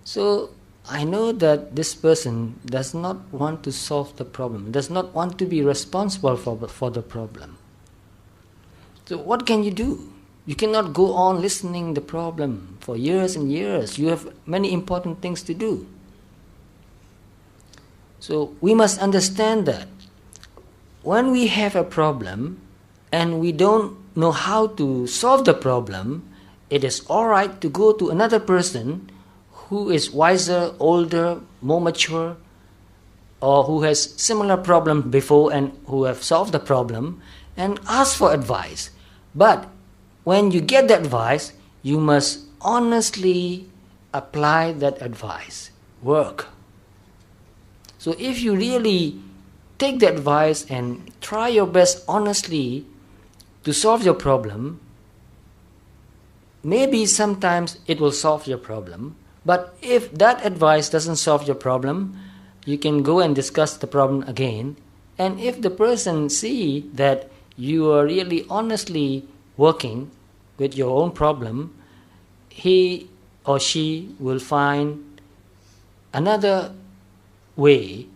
So I know that this person does not want to solve the problem, does not want to be responsible for the problem. So what can you do? You cannot go on listening the problem for years and years. You have many important things to do. So we must understand that when we have a problem and we don't know how to solve the problem, it is all right to go to another person who is wiser, older, more mature, or who has similar problem before and who have solved the problem, and ask for advice. But when you get that advice, you must honestly apply that advice. Work. So if you really take the advice and try your best honestly to solve your problem, maybe sometimes it will solve your problem. But if that advice doesn't solve your problem, you can go and discuss the problem again. And if the person see that you are really honestly working with your own problem, he or she will find another way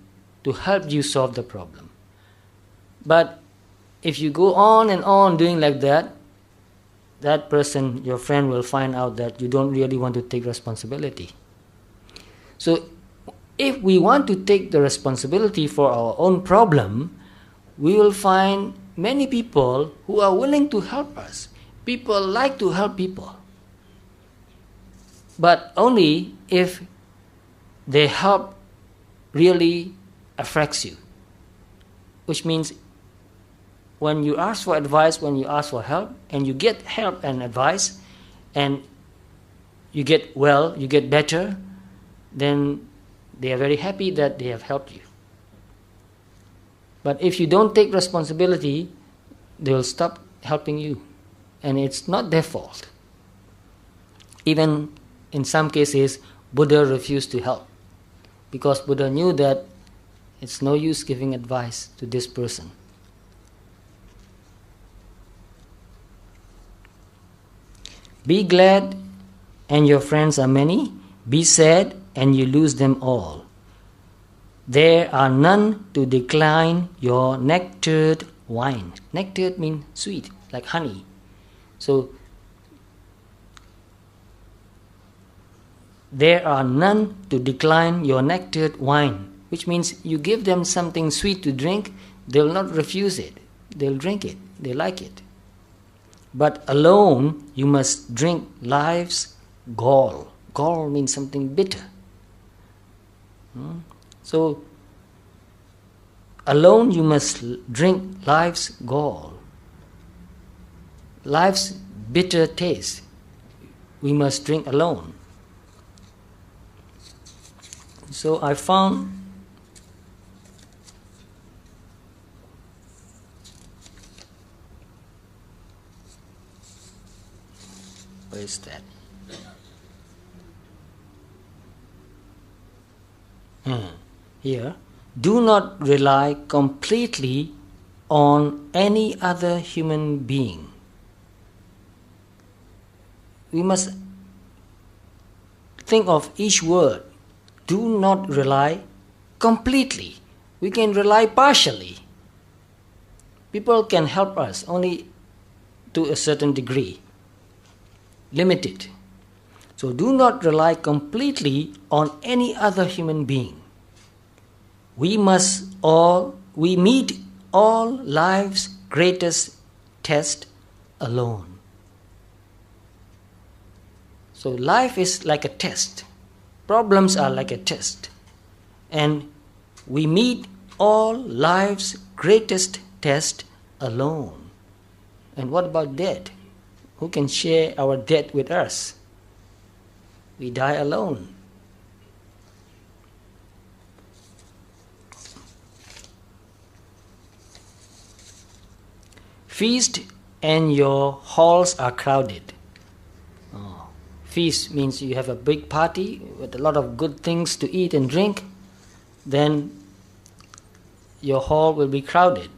to help you solve the problem. But if you go on and on doing like that, that person, your friend, will find out that you don't really want to take responsibility. So if we want to take the responsibility for our own problem, we will find many people who are willing to help us. People like to help people. But only if their help really affects you. Which means when you ask for advice, when you ask for help, and you get help and advice, and you get well, you get better, then they are very happy that they have helped you. But if you don't take responsibility, they will stop helping you. And it's not their fault. Even in some cases, Buddha refused to help. Because Buddha knew that it's no use giving advice to this person. Be glad and your friends are many. Be sad and you lose them all. There are none to decline your nectared wine. Nectared means sweet, like honey. So, there are none to decline your nectared wine, which means you give them something sweet to drink, they will not refuse it. They'll drink it. They like it. But alone, you must drink life's gall. Gall means something bitter. So, alone you must drink life's gall. Life's bitter taste. We must drink alone. So I found where is that? here, do not rely completely on any other human being. We must think of each word. Do not rely completely. We can rely partially. People can help us only to a certain degree, limited. So do not rely completely on any other human being. We meet all life's greatest test alone. So life is like a test. Problems are like a test. And we meet all life's greatest test alone. And what about death? Who can share our death with us? We die alone. Feast and your halls are crowded. Feast means you have a big party with a lot of good things to eat and drink. Then your hall will be crowded.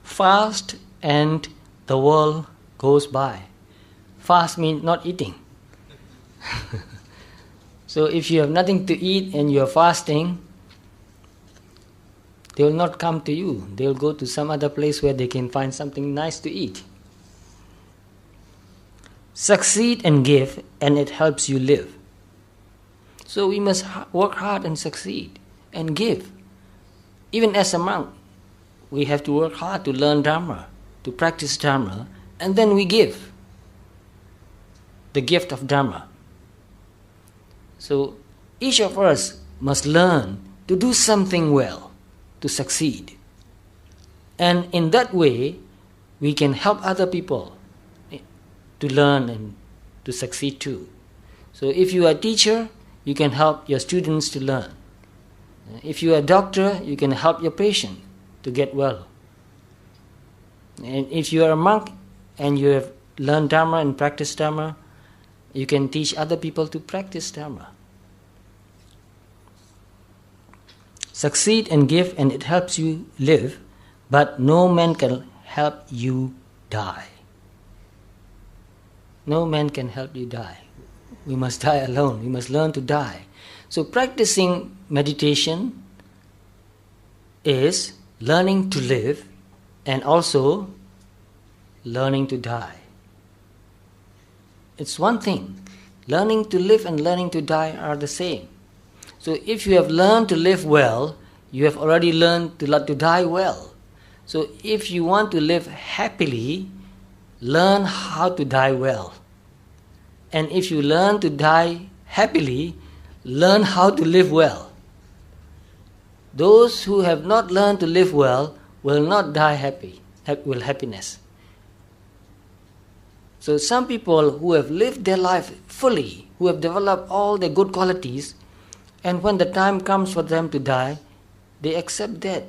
Fast and the world goes by. Fast means not eating. So if you have nothing to eat and you are fasting, they will not come to you. They will go to some other place where they can find something nice to eat. Succeed and give, and it helps you live. So we must work hard and succeed and give. Even as a monk, we have to work hard to learn Dhamma, to practice Dhamma, and then we give the gift of Dhamma. So each of us must learn to do something well, to succeed. And in that way, we can help other people to learn and to succeed too. So if you are a teacher, you can help your students to learn. If you are a doctor, you can help your patient to get well. And if you are a monk and you have learned Dhamma and practiced Dhamma, you can teach other people to practice Dhamma. Succeed and give, and it helps you live, but no man can help you die. No man can help you die. We must die alone. We must learn to die. So practicing meditation is learning to live and also learning to die. It's one thing. Learning to live and learning to die are the same. So if you have learned to live well, you have already learned to die well. So if you want to live happily, learn how to die well. And if you learn to die happily, learn how to live well. Those who have not learned to live well will not die with happiness. So some people who have lived their life fully, who have developed all their good qualities, and when the time comes for them to die, they accept death.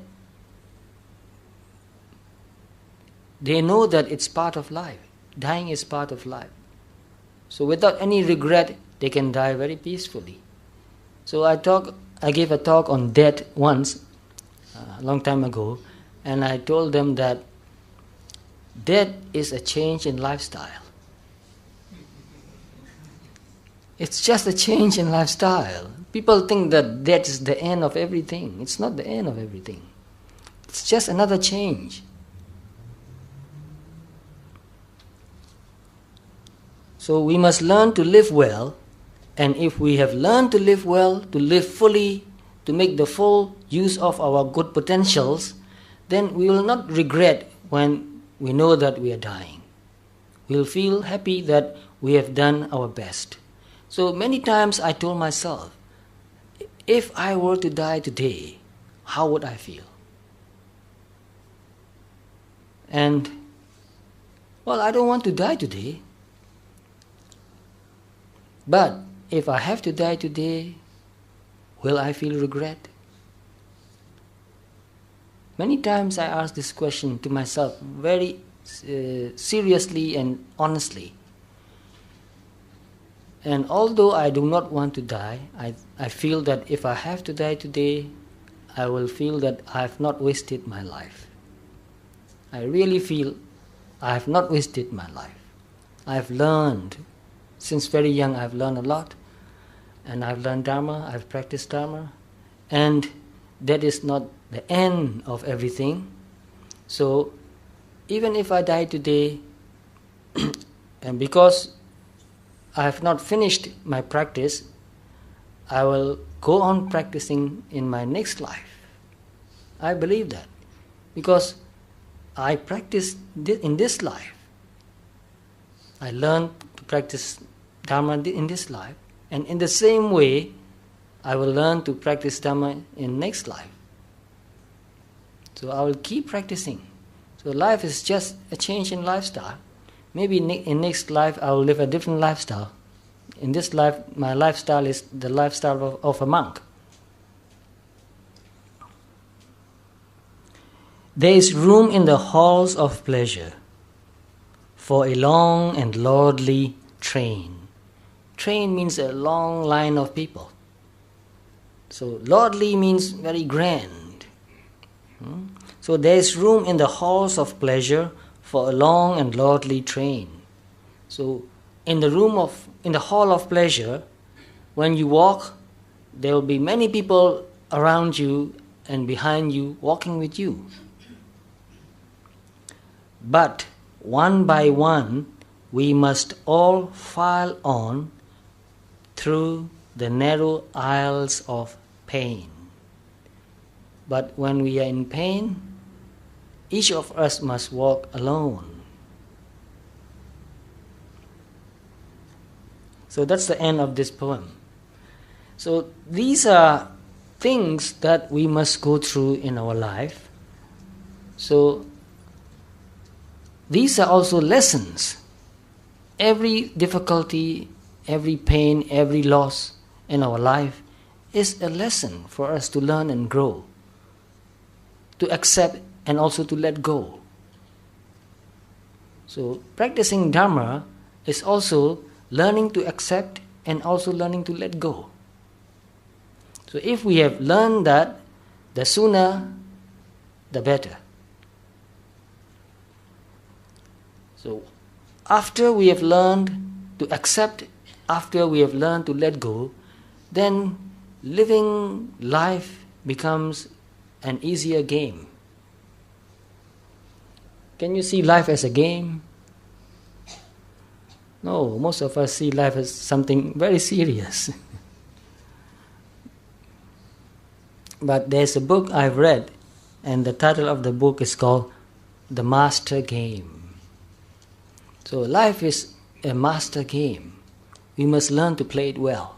They know that it's part of life. Dying is part of life. So without any regret, they can die very peacefully. So I gave a talk on death once, a long time ago, and I told them that death is a change in lifestyle. It's just a change in lifestyle. People think that death is the end of everything. It's not the end of everything. It's just another change. So we must learn to live well, and if we have learned to live well, to live fully, to make the full use of our good potentials, then we will not regret when we know that we are dying. We will feel happy that we have done our best. So many times I told myself, if I were to die today, how would I feel? And, well, I don't want to die today. But if I have to die today, will I feel regret? Many times I ask this question to myself very seriously and honestly. And although I do not want to die, I feel that if I have to die today, I will feel that I have not wasted my life. I really feel I have not wasted my life. I have learned, since very young I have learned a lot, and I have learned Dhamma, I have practiced Dhamma, and that is not the end of everything. So even if I die today, and because I have not finished my practice, I will go on practicing in my next life. I believe that, because I practiced in this life. I learned to practice Dhamma in this life, and in the same way, I will learn to practice Dhamma in next life. So I will keep practicing. So life is just a change in lifestyle. Maybe in next life I will live a different lifestyle. In this life, my lifestyle is the lifestyle of a monk. There is room in the halls of pleasure for a long and lordly train. Train means a long line of people. So lordly means very grand. So there is room in the halls of pleasure for a long and lordly train. So in the hall of pleasure, when you walk, there will be many people around you and behind you walking with you. But one by one, we must all file on through the narrow aisles of pain. But when we are in pain, each of us must walk alone. So that's the end of this poem. So these are things that we must go through in our life. So these are also lessons. Every difficulty, every pain, every loss in our life is a lesson for us to learn and grow, to accept and also to let go. So practicing Dhamma is also learning to accept and also learning to let go. So if we have learned that, the sooner the better. So after we have learned to accept, after we have learned to let go, then living life becomes an easier game. Can you see life as a game? No, most of us see life as something very serious. But there's a book I've read, and the title of the book is called The Master Game. So life is a master game. We must learn to play it well.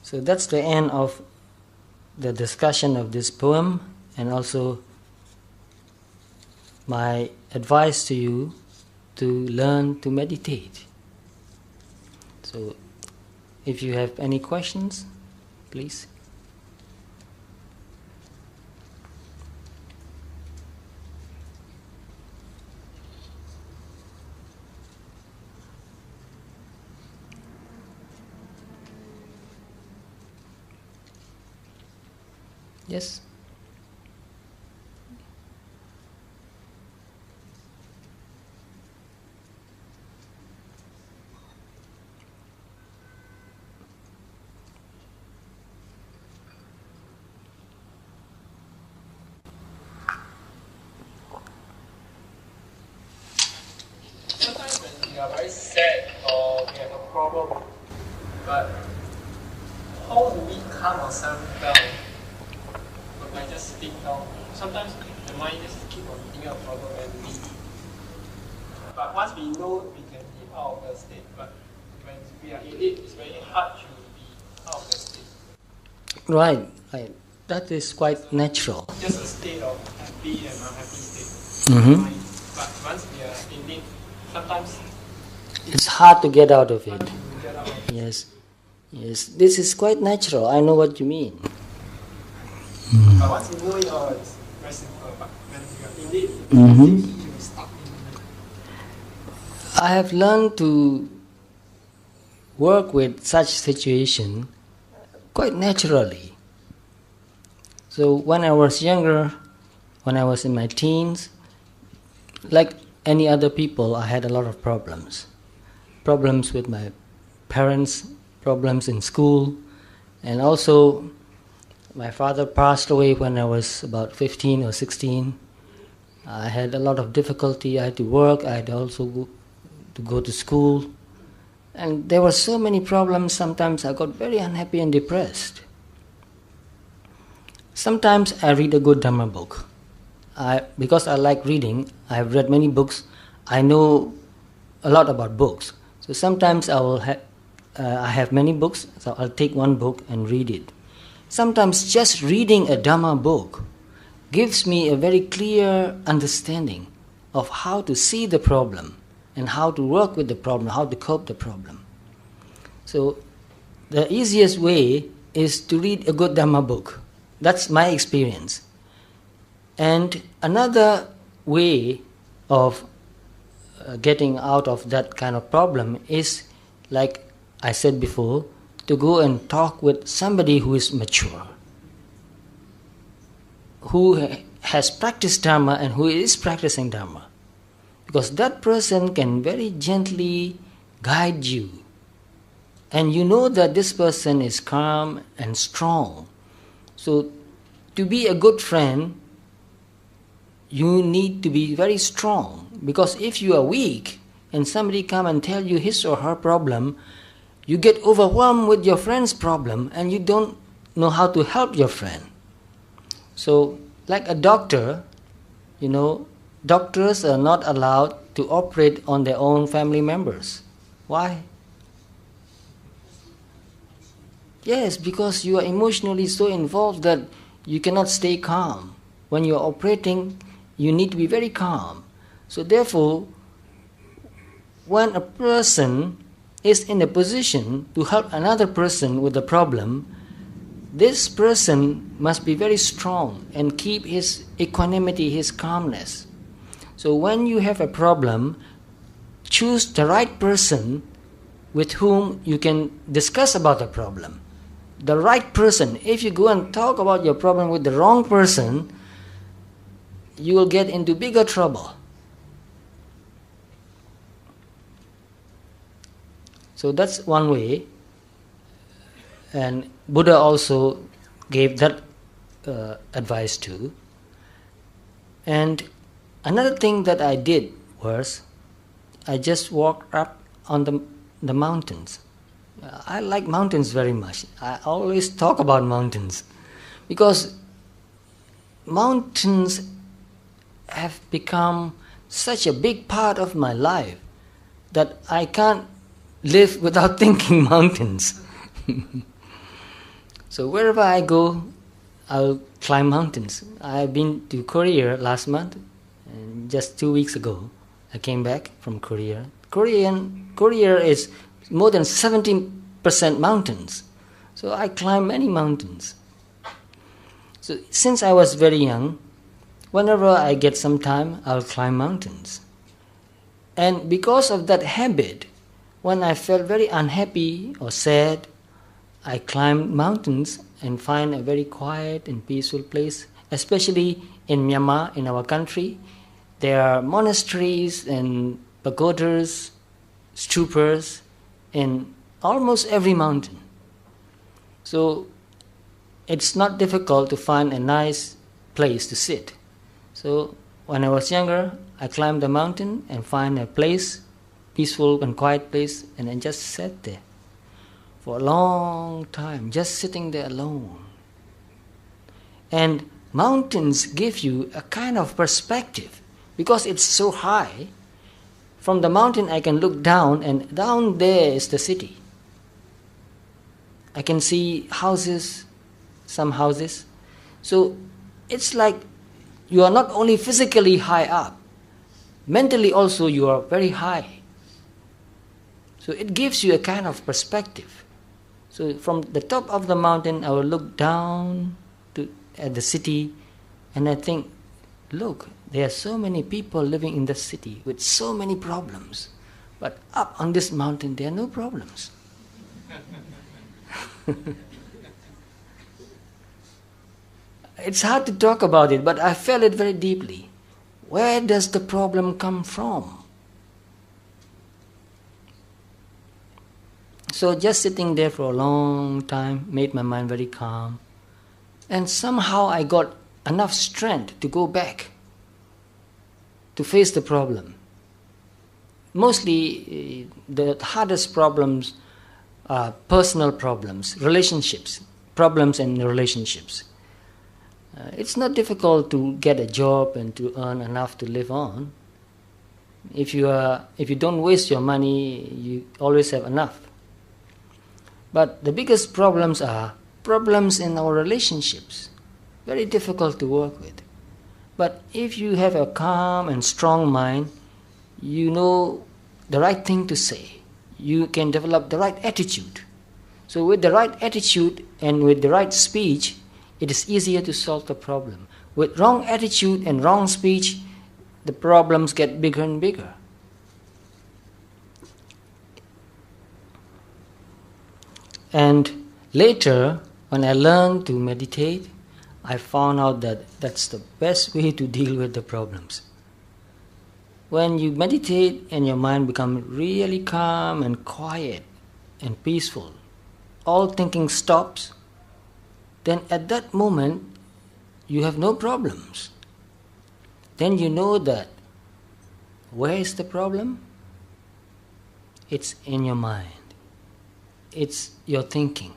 So that's the end of the discussion of this poem, and also my advice to you to learn to meditate. So if you have any questions, please. Yes? Sometimes when we are very sad or we have a problem, but how do we calm ourselves down? I just think down. Sometimes the mind just keep on thinking of problem and we. But once we know, we can be out of the state. But when we are in it, it's very hard to be out of the state. Right. That is quite natural. Just a state of happy and unhappy state. Mm-hmm. But once we are in it, sometimes it's hard to get out of it. Get out of it. Yes. This is quite natural. I know what you mean. But once you know it, it's very simple. But when you are in it, you stop in it. I have learned to work with such situation quite naturally. So when I was younger, when I was in my teens, like any other people, I had a lot of problems. Problems with my parents, problems in school, and also my father passed away when I was about 15 or 16. I had a lot of difficulty. I had to work. I had also to go to school. And there were so many problems. Sometimes I got very unhappy and depressed. Sometimes I read a good Dhamma book. Because I like reading, I have read many books. I know a lot about books. So sometimes I have many books, so I'll take one book and read it. Sometimes just reading a Dhamma book gives me a very clear understanding of how to see the problem and how to work with the problem, how to cope the problem. So the easiest way is to read a good Dhamma book. That's my experience. And another way of getting out of that kind of problem is, like I said before, to go and talk with somebody who is mature, who has practiced Dhamma and who is practicing Dhamma. Because that person can very gently guide you. And you know that this person is calm and strong. So to be a good friend, you need to be very strong. Because if you are weak and somebody come and tell you his or her problem, you get overwhelmed with your friend's problem and you don't know how to help your friend. So, like a doctor, doctors are not allowed to operate on their own family members. Why? Yes, because you are emotionally so involved that you cannot stay calm. When you are operating, you need to be very calm. So therefore, when a person is in a position to help another person with a problem, this person must be very strong and keep his equanimity, his calmness. So when you have a problem, choose the right person with whom you can discuss about the problem. The right person. If you go and talk about your problem with the wrong person, you will get into bigger trouble. So that's one way. And Buddha also gave that advice too. And another thing that I did was, I just walked up on the mountains. I like mountains very much. I always talk about mountains because mountains have become such a big part of my life that I can't live without thinking mountains. So wherever I go, I'll climb mountains. I've been to Korea last month, and just 2 weeks ago I came back from Korea. Korea is more than 70% mountains. So I climb many mountains. So since I was very young, whenever I get some time, I'll climb mountains. And because of that habit, when I felt very unhappy or sad, I climbed mountains and find a very quiet and peaceful place. Especially in Myanmar, in our country, there are monasteries and pagodas, stupas in almost every mountain. So it's not difficult to find a nice place to sit. So when I was younger, I climbed the mountain and find a place, peaceful and quiet place, and then just sat there for a long time, just sitting there alone. And mountains give you a kind of perspective because it's so high. From the mountain I can look down, and down there is the city. I can see houses, some houses. So it's like you are not only physically high up, mentally also you are very high. So it gives you a kind of perspective. So from the top of the mountain, I will look down at the city, and I think, look, there are so many people living in the city with so many problems. But up on this mountain, there are no problems. It's hard to talk about it, but I felt it very deeply. Where does the problem come from? So just sitting there for a long time made my mind very calm. And somehow I got enough strength to go back, to face the problem. Mostly the hardest problems are personal problems, relationships, problems in relationships. It's not difficult to get a job and to earn enough to live on. If you don't waste your money, you always have enough. But the biggest problems are problems in our relationships. Very difficult to work with. But if you have a calm and strong mind, you know the right thing to say. You can develop the right attitude. So with the right attitude and with the right speech, it is easier to solve the problem. With wrong attitude and wrong speech, the problems get bigger and bigger. And later, when I learned to meditate, I found out that that's the best way to deal with the problems. When you meditate and your mind becomes really calm and quiet and peaceful, all thinking stops, then at that moment, you have no problems. Then you know that where is the problem? It's in your mind. It's your thinking.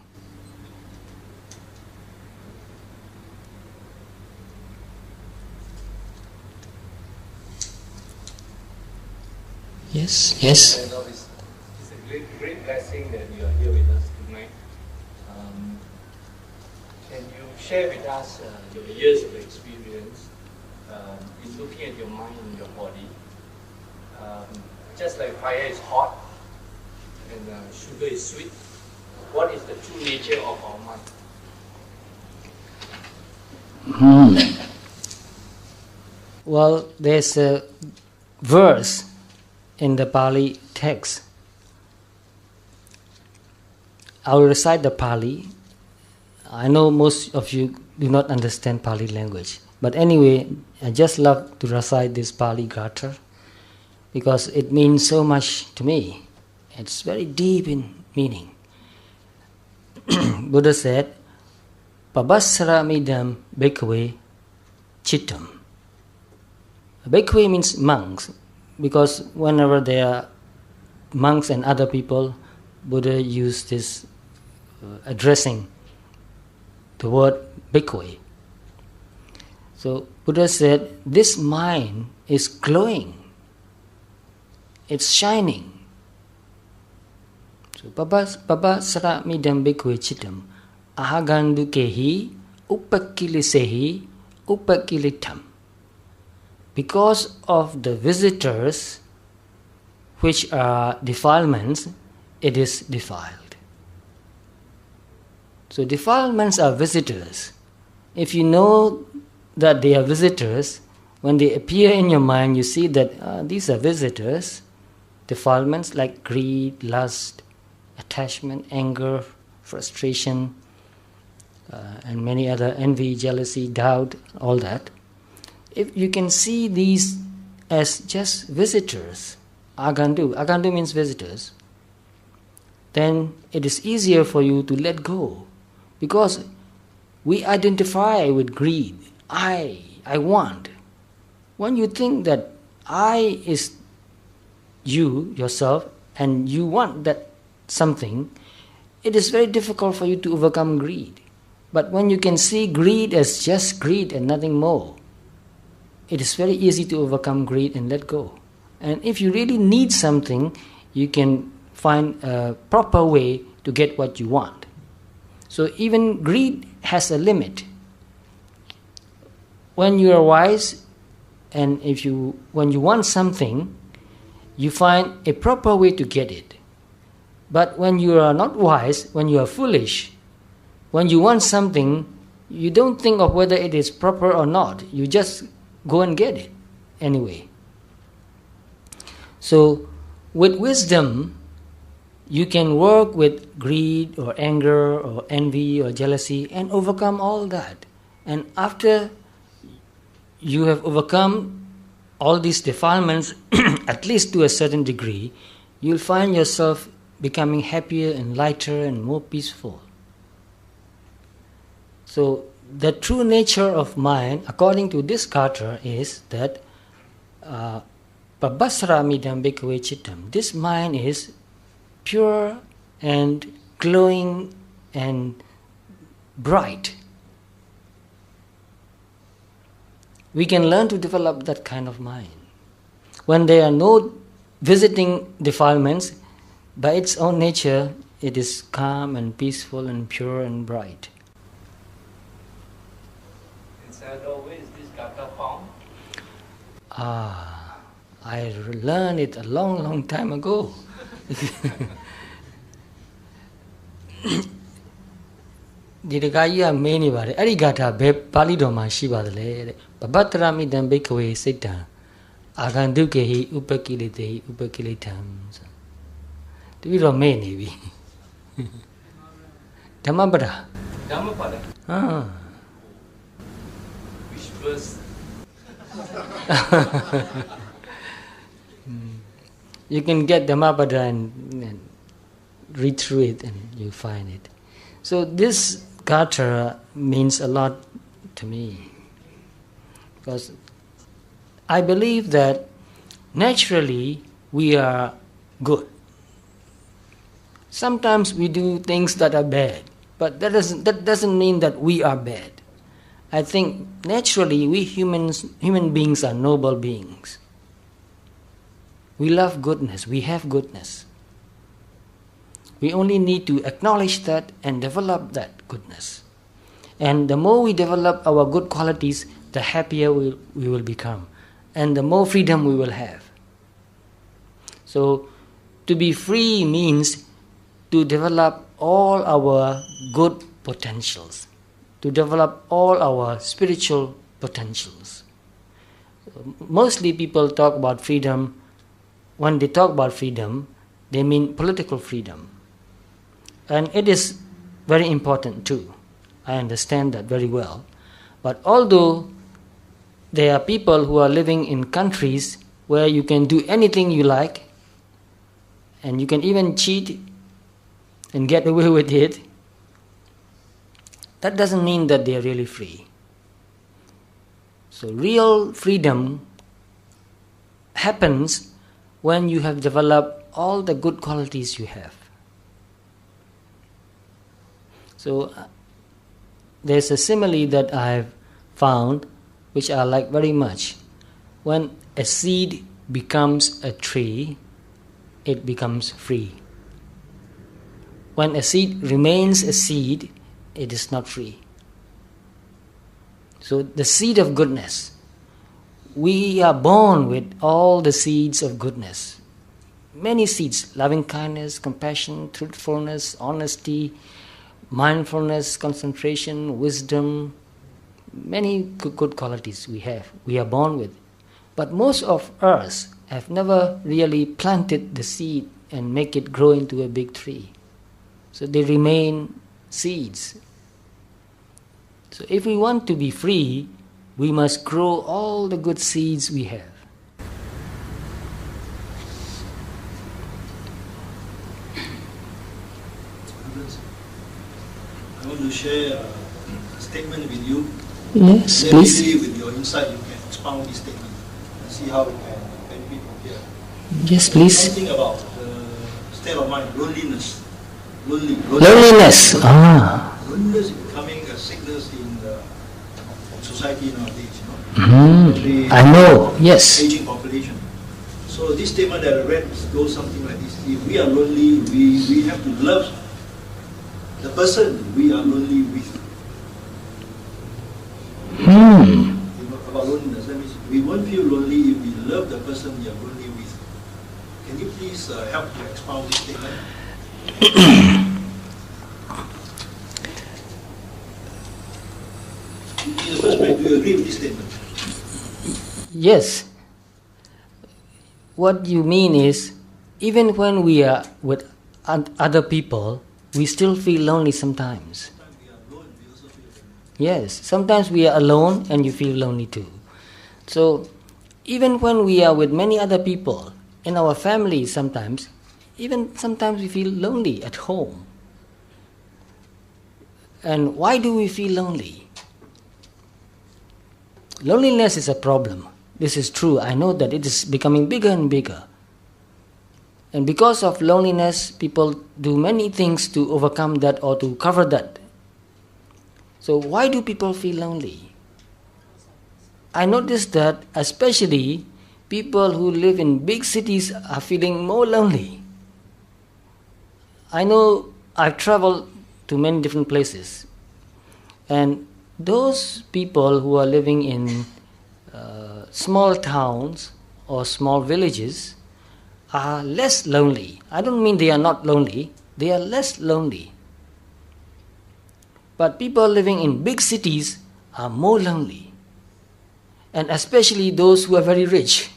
Yes. I know it's a great blessing that you are here with us tonight. Can you share with us your years of experience in looking at your mind and your body? Just like fire is hot and sugar is sweet, what is the true nature of our mind? Well, there's a verse in the Pali text. I will recite the Pali. I know most of you do not understand Pali language. But anyway, I just love to recite this Pali Gatha because it means so much to me. It's very deep in meaning. Buddha said, Pabassaramidam bhikkhave chittam. Bhikkhave means monks, because whenever there are monks and other people, Buddha used this addressing the word bhikkhave. So Buddha said, this mind is glowing, it's shining. So Pabassaramidam bhikkhave chittam ahagandukehi upakilisehi upakilitam. Because of the visitors, which are defilements, it is defiled. So defilements are visitors. If you know that they are visitors, when they appear in your mind, you see that these are visitors. Defilements like greed, lust, attachment, anger, frustration, and many other, envy, jealousy, doubt, all that. If you can see these as just visitors, agandu means visitors, then it is easier for you to let go. Because we identify with greed. I want. When you think that I is you, yourself, and you want that something, it is very difficult for you to overcome greed. But when you can see greed as just greed and nothing more, it is very easy to overcome greed and let go. And if you really need something, you can find a proper way to get what you want. So even greed has a limit. When you are wise, and when you want something, you find a proper way to get it. But when you are not wise, when you are foolish, when you want something, you don't think of whether it is proper or not. You just go and get it anyway. So with wisdom, you can work with greed or anger or envy or jealousy and overcome all that. And after you have overcome all these defilements, at least to a certain degree, you'll find yourself becoming happier and lighter and more peaceful. So the true nature of mind, according to this Kata, is that Pabasramidam bhikkhave chittam. This mind is pure and glowing and bright. We can learn to develop that kind of mind. When there are no visiting defilements, by its own nature, it is calm and peaceful and pure and bright. In Sayadaw, where is this Kata found? I learned it a long, long time ago. Didagaya meni bare. Arigata be Pali doma shiba le. Babatrami dan bhikkhave siddha. Agandukehi upakilitehi upakilitam. Tibiro meni bi. Dhammapada. Dhammapada? Which verse? You can get Dhammapada and read through it and you find it. So this Kata means a lot to me, because I believe that naturally we are good. Sometimes we do things that are bad, but that doesn't mean that we are bad. I think naturally we human beings are noble beings. We love goodness, we have goodness. We only need to acknowledge that and develop that goodness. And the more we develop our good qualities, the happier we will become. And the more freedom we will have. So, to be free means to develop all our good potentials, to develop all our spiritual potentials. Mostly people talk about freedom. When they talk about freedom, they mean political freedom. And it is very important too. I understand that very well. But although there are people who are living in countries where you can do anything you like, and you can even cheat and get away with it, that doesn't mean that they are really free. So real freedom happens when you have developed all the good qualities you have. So there's a simile that I've found which I like very much. When a seed becomes a tree, it becomes free. When a seed remains a seed, it is not free. So the seed of goodness, we are born with all the seeds of goodness. Many seeds: loving kindness, compassion, truthfulness, honesty, mindfulness, concentration, wisdom, many good qualities we are born with. But most of us have never really planted the seed and make it grow into a big tree. So they remain seeds. So if we want to be free, we must grow all the good seeds we have. I want to share a statement with you. Yes, then please. maybe with your insight you can expound this statement and see how we can benefit from here. Yes, please. Something about the state of mind, loneliness. Loneliness. Loneliness is becoming a sickness in society nowadays. I know. Yes. Aging population. So this statement that I read goes something like this: if we are lonely, we have to love the person we are lonely with. About loneliness, that means we won't feel lonely if we love the person we are lonely with. Can you please help to expound this statement? In the first place, do you agree with this statement? Yes. What you mean is, even when we are with other people, we still feel lonely sometimes. Sometimes we are alone, we also feel lonely. Yes, sometimes we are alone and you feel lonely too. So, even when we are with many other people, in our family sometimes we feel lonely at home. And why do we feel lonely? Loneliness is a problem. This is true. I know that it is becoming bigger and bigger. And because of loneliness, people do many things to overcome that or to cover that. So why do people feel lonely? I noticed that especially people who live in big cities are feeling more lonely. I know I've traveled to many different places, and those people who are living in small towns or small villages are less lonely. I don't mean they are not lonely, they are less lonely. But people living in big cities are more lonely, and especially those who are very rich.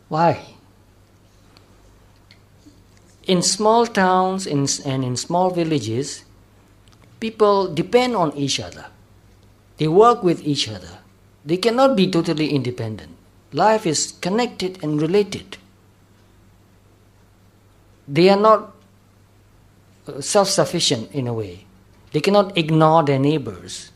Why? In small towns and in small villages, people depend on each other. They work with each other. They cannot be totally independent. Life is connected and related. They are not self-sufficient in a way. They cannot ignore their neighbors.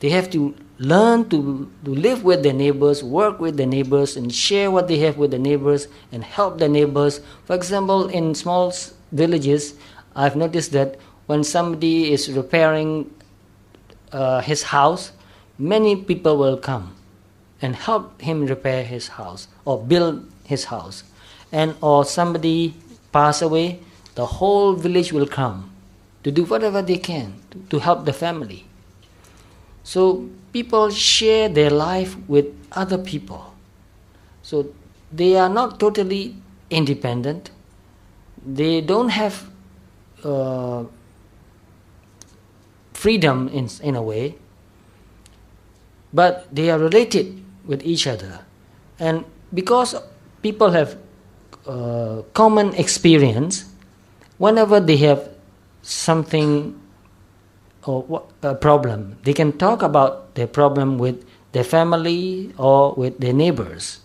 They have to learn to live with their neighbors, work with their neighbors, and share what they have with the neighbors and help the neighbors. For example, in small villages, I've noticed that when somebody is repairing his house, many people will come and help him repair his house or build his house. And or somebody pass away, the whole village will come to do whatever they can to help the family. So people share their life with other people. So they are not totally independent. They don't have freedom in a way, but they are related with each other. And because people have common experience, whenever they have something or a problem, they can talk about their problem with their family or with their neighbors.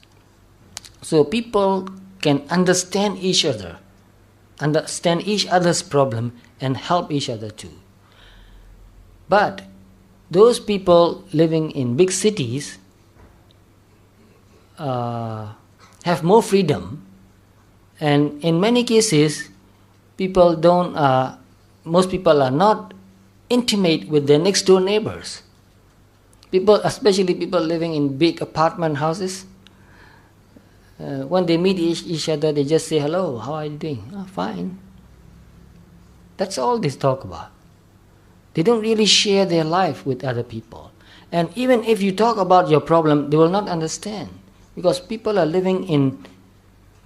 So people can understand each other, understand each other's problem and help each other too. But those people living in big cities have more freedom, and in many cases most people are not intimate with their next door neighbors. People, especially people living in big apartment houses, when they meet each other, they just say, "Hello, how are you doing?" "Oh, fine." That's all they talk about. They don't really share their life with other people. And even if you talk about your problem, they will not understand, because people are living in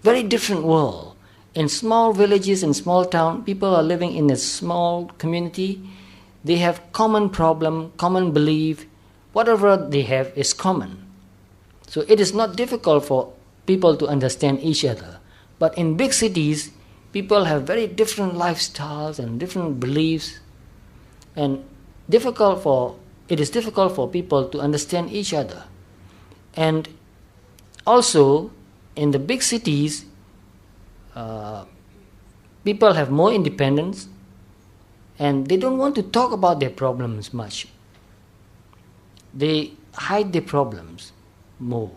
very different world. In small villages, in small town, people are living in a small community. They have common problem, common belief. Whatever they have is common. So it is not difficult for people to understand each other. But in big cities, people have very different lifestyles and different beliefs, and it is difficult for people to understand each other. And also, in the big cities, people have more independence, and they don't want to talk about their problems much. They hide their problems more.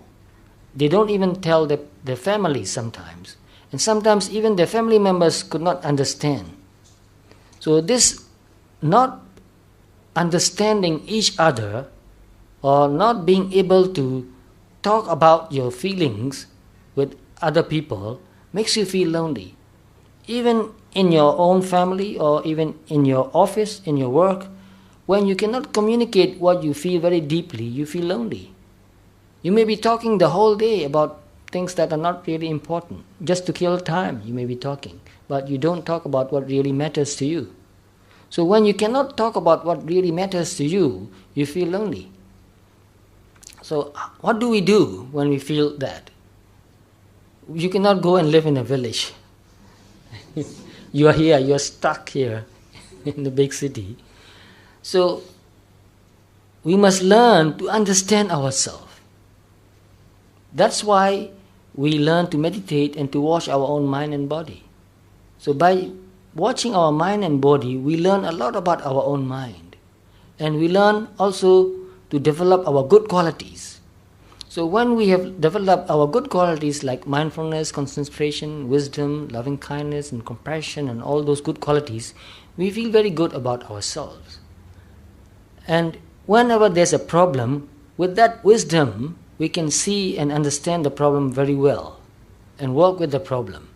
They don't even tell their families sometimes. And sometimes even their family members could not understand. So this not understanding each other or not being able to talk about your feelings with other people makes you feel lonely. Even in your own family or even in your office, in your work, when you cannot communicate what you feel very deeply, you feel lonely. You may be talking the whole day about things that are not really important. Just to kill time, you may be talking, but you don't talk about what really matters to you. So when you cannot talk about what really matters to you, you feel lonely. So what do we do when we feel that? You cannot go and live in a village. You are here, you are stuck here in the big city. So we must learn to understand ourselves. That's why we learn to meditate and to watch our own mind and body. So by watching our mind and body, we learn a lot about our own mind. And we learn also to develop our good qualities. So when we have developed our good qualities like mindfulness, concentration, wisdom, loving kindness and compassion and all those good qualities, we feel very good about ourselves. And whenever there's a problem, with that wisdom, we can see and understand the problem very well and work with the problem.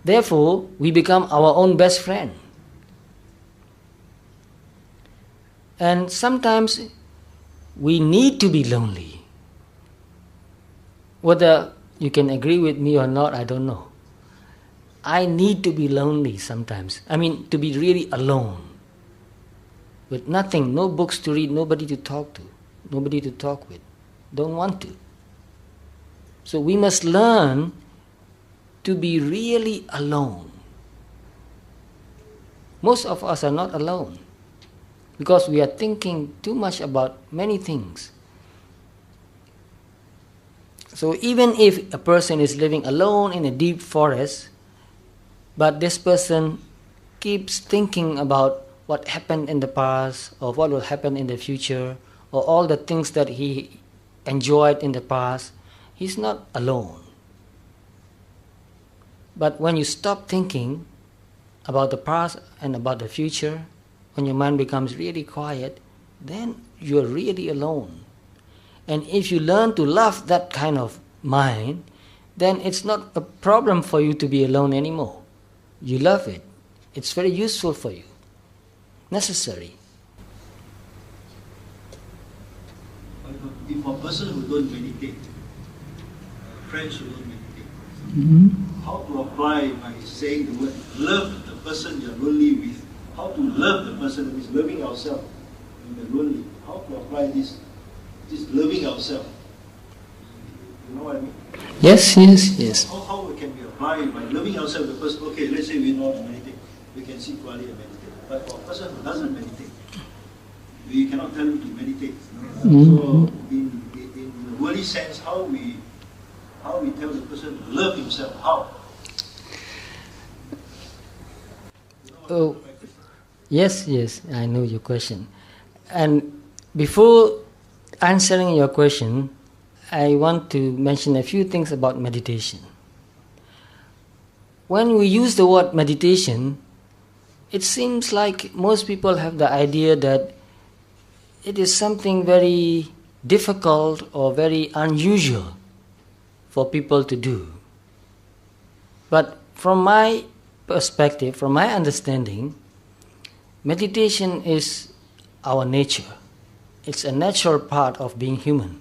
Therefore, we become our own best friend. And sometimes we need to be lonely. Whether you can agree with me or not, I don't know. I need to be lonely sometimes. I mean, to be really alone. With nothing, no books to read, nobody to talk to, nobody to talk with. Don't want to. So we must learn to be really alone. Most of us are not alone because we are thinking too much about many things. So even if a person is living alone in a deep forest, but this person keeps thinking about what happened in the past or what will happen in the future or all the things that he enjoyed in the past, he's not alone. But when you stop thinking about the past and about the future, when your mind becomes really quiet, then you're really alone. And if you learn to love that kind of mind, then it's not a problem for you to be alone anymore. You love it. It's very useful for you. Necessary. If a person who don't meditate, friends who don't meditate, how to apply by saying the word love the person you're lonely with? How to love the person who is loving ourselves when we're lonely? How to apply this loving ourselves? You know what I mean? Yes. How can we apply by loving ourselves? Because okay, let's say we know how to meditate, we can sit quietly and meditate. But for a person who doesn't meditate, we cannot tell him to meditate. So in the worldly sense, how we tell the person to love himself? How? Oh, yes, I know your question. And before answering your question, I want to mention a few things about meditation. When we use the word meditation, it seems like most people have the idea that it is something very difficult or very unusual for people to do. But from my perspective, from my understanding, meditation is our nature. It's a natural part of being human.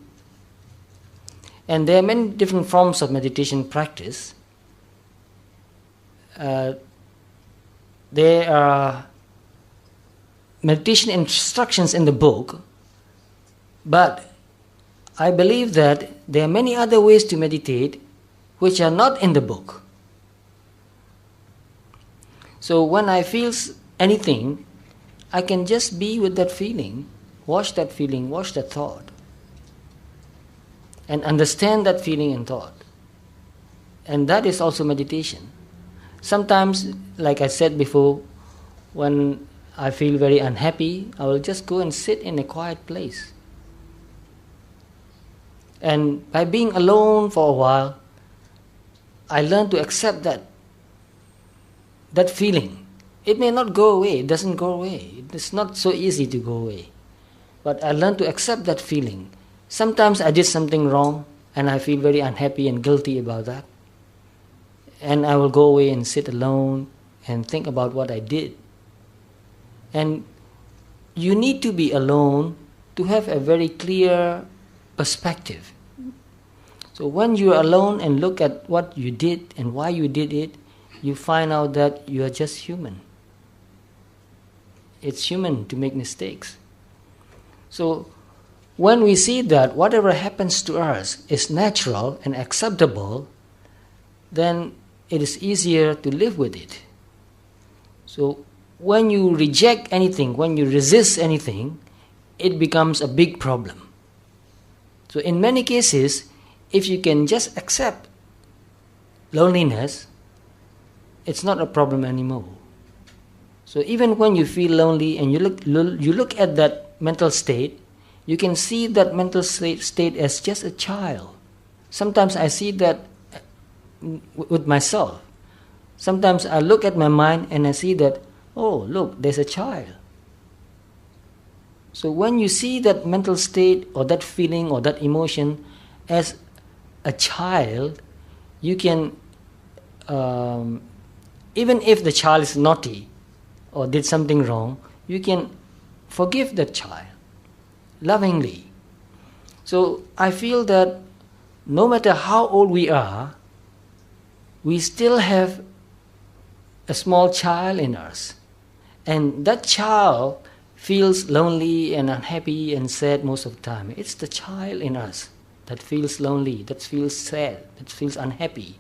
And there are many different forms of meditation practice. There are meditation instructions in the book, but I believe that there are many other ways to meditate which are not in the book. So when I feel anything, I can just be with that feeling, watch that thought, and understand that feeling and thought. And that is also meditation. Sometimes, like I said before, when I feel very unhappy, I will just go and sit in a quiet place. And by being alone for a while, I learn to accept that feeling. It may not go away, it doesn't go away. It's not so easy to go away. But I learn to accept that feeling. Sometimes I did something wrong and I feel very unhappy and guilty about that. And I will go away and sit alone and think about what I did. And you need to be alone to have a very clear perspective. So when you are alone and look at what you did and why you did it, you find out that you are just human. It's human to make mistakes. So when we see that whatever happens to us is natural and acceptable, then it is easier to live with it. So when you reject anything, when you resist anything, it becomes a big problem. So in many cases, if you can just accept loneliness, it's not a problem anymore. So even when you feel lonely and you look at that mental state, you can see that mental state as just a child. Sometimes I see that with myself. Sometimes I look at my mind and I see that, oh, look, there's a child. So when you see that mental state or that feeling or that emotion as a child, you can, even if the child is naughty or did something wrong, you can forgive that child lovingly. So I feel that no matter how old we are, we still have a small child in us. And that child feels lonely and unhappy and sad most of the time. It's the child in us that feels lonely, that feels sad, that feels unhappy,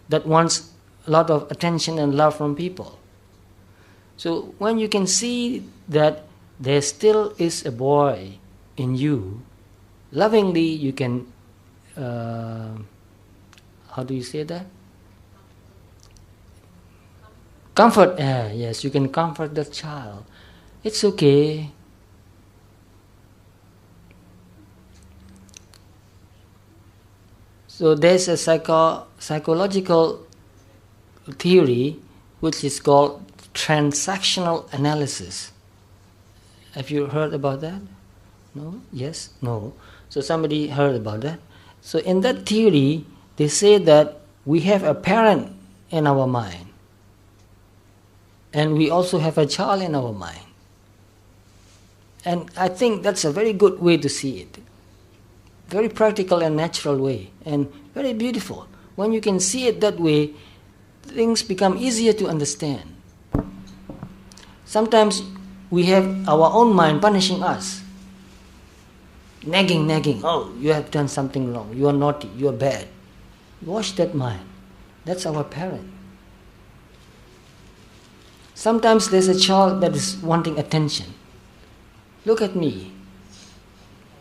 that wants a lot of attention and love from people. So when you can see that there still is a boy in you, lovingly you can, how do you say that? Comfort, yes, you can comfort that child. It's okay. So there's a psychological theory which is called transactional analysis. Have you heard about that? No? Yes? No? So somebody heard about that. So in that theory, they say that we have a parent in our mind. And we also have a child in our mind. And I think that's a very good way to see it. Very practical and natural way. And very beautiful. When you can see it that way, things become easier to understand. Sometimes we have our own mind punishing us. Nagging. Oh, you have done something wrong. You are naughty. You are bad. Wash that mind. That's our parent. Sometimes there's a child that is wanting attention. Look at me.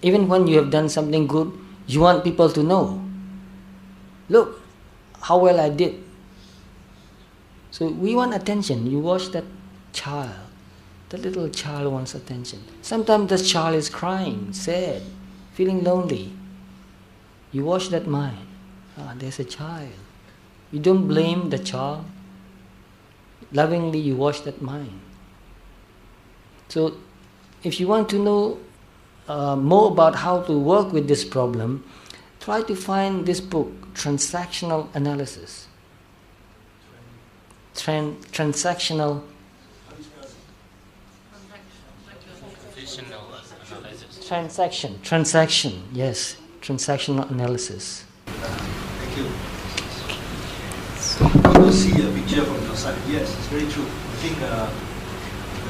Even when you have done something good, you want people to know. Look how well I did. So we want attention. You watch that child. The little child wants attention. Sometimes the child is crying, sad, feeling lonely. You watch that mind. There's a child. You don't blame the child. Lovingly you watch that mind. So if you want to know more about how to work with this problem, try to find this book, Transactional Analysis. Transactional Transaction, yes. Transactional analysis. Thank you. People see a picture from your side. Yes, it's very true. I think the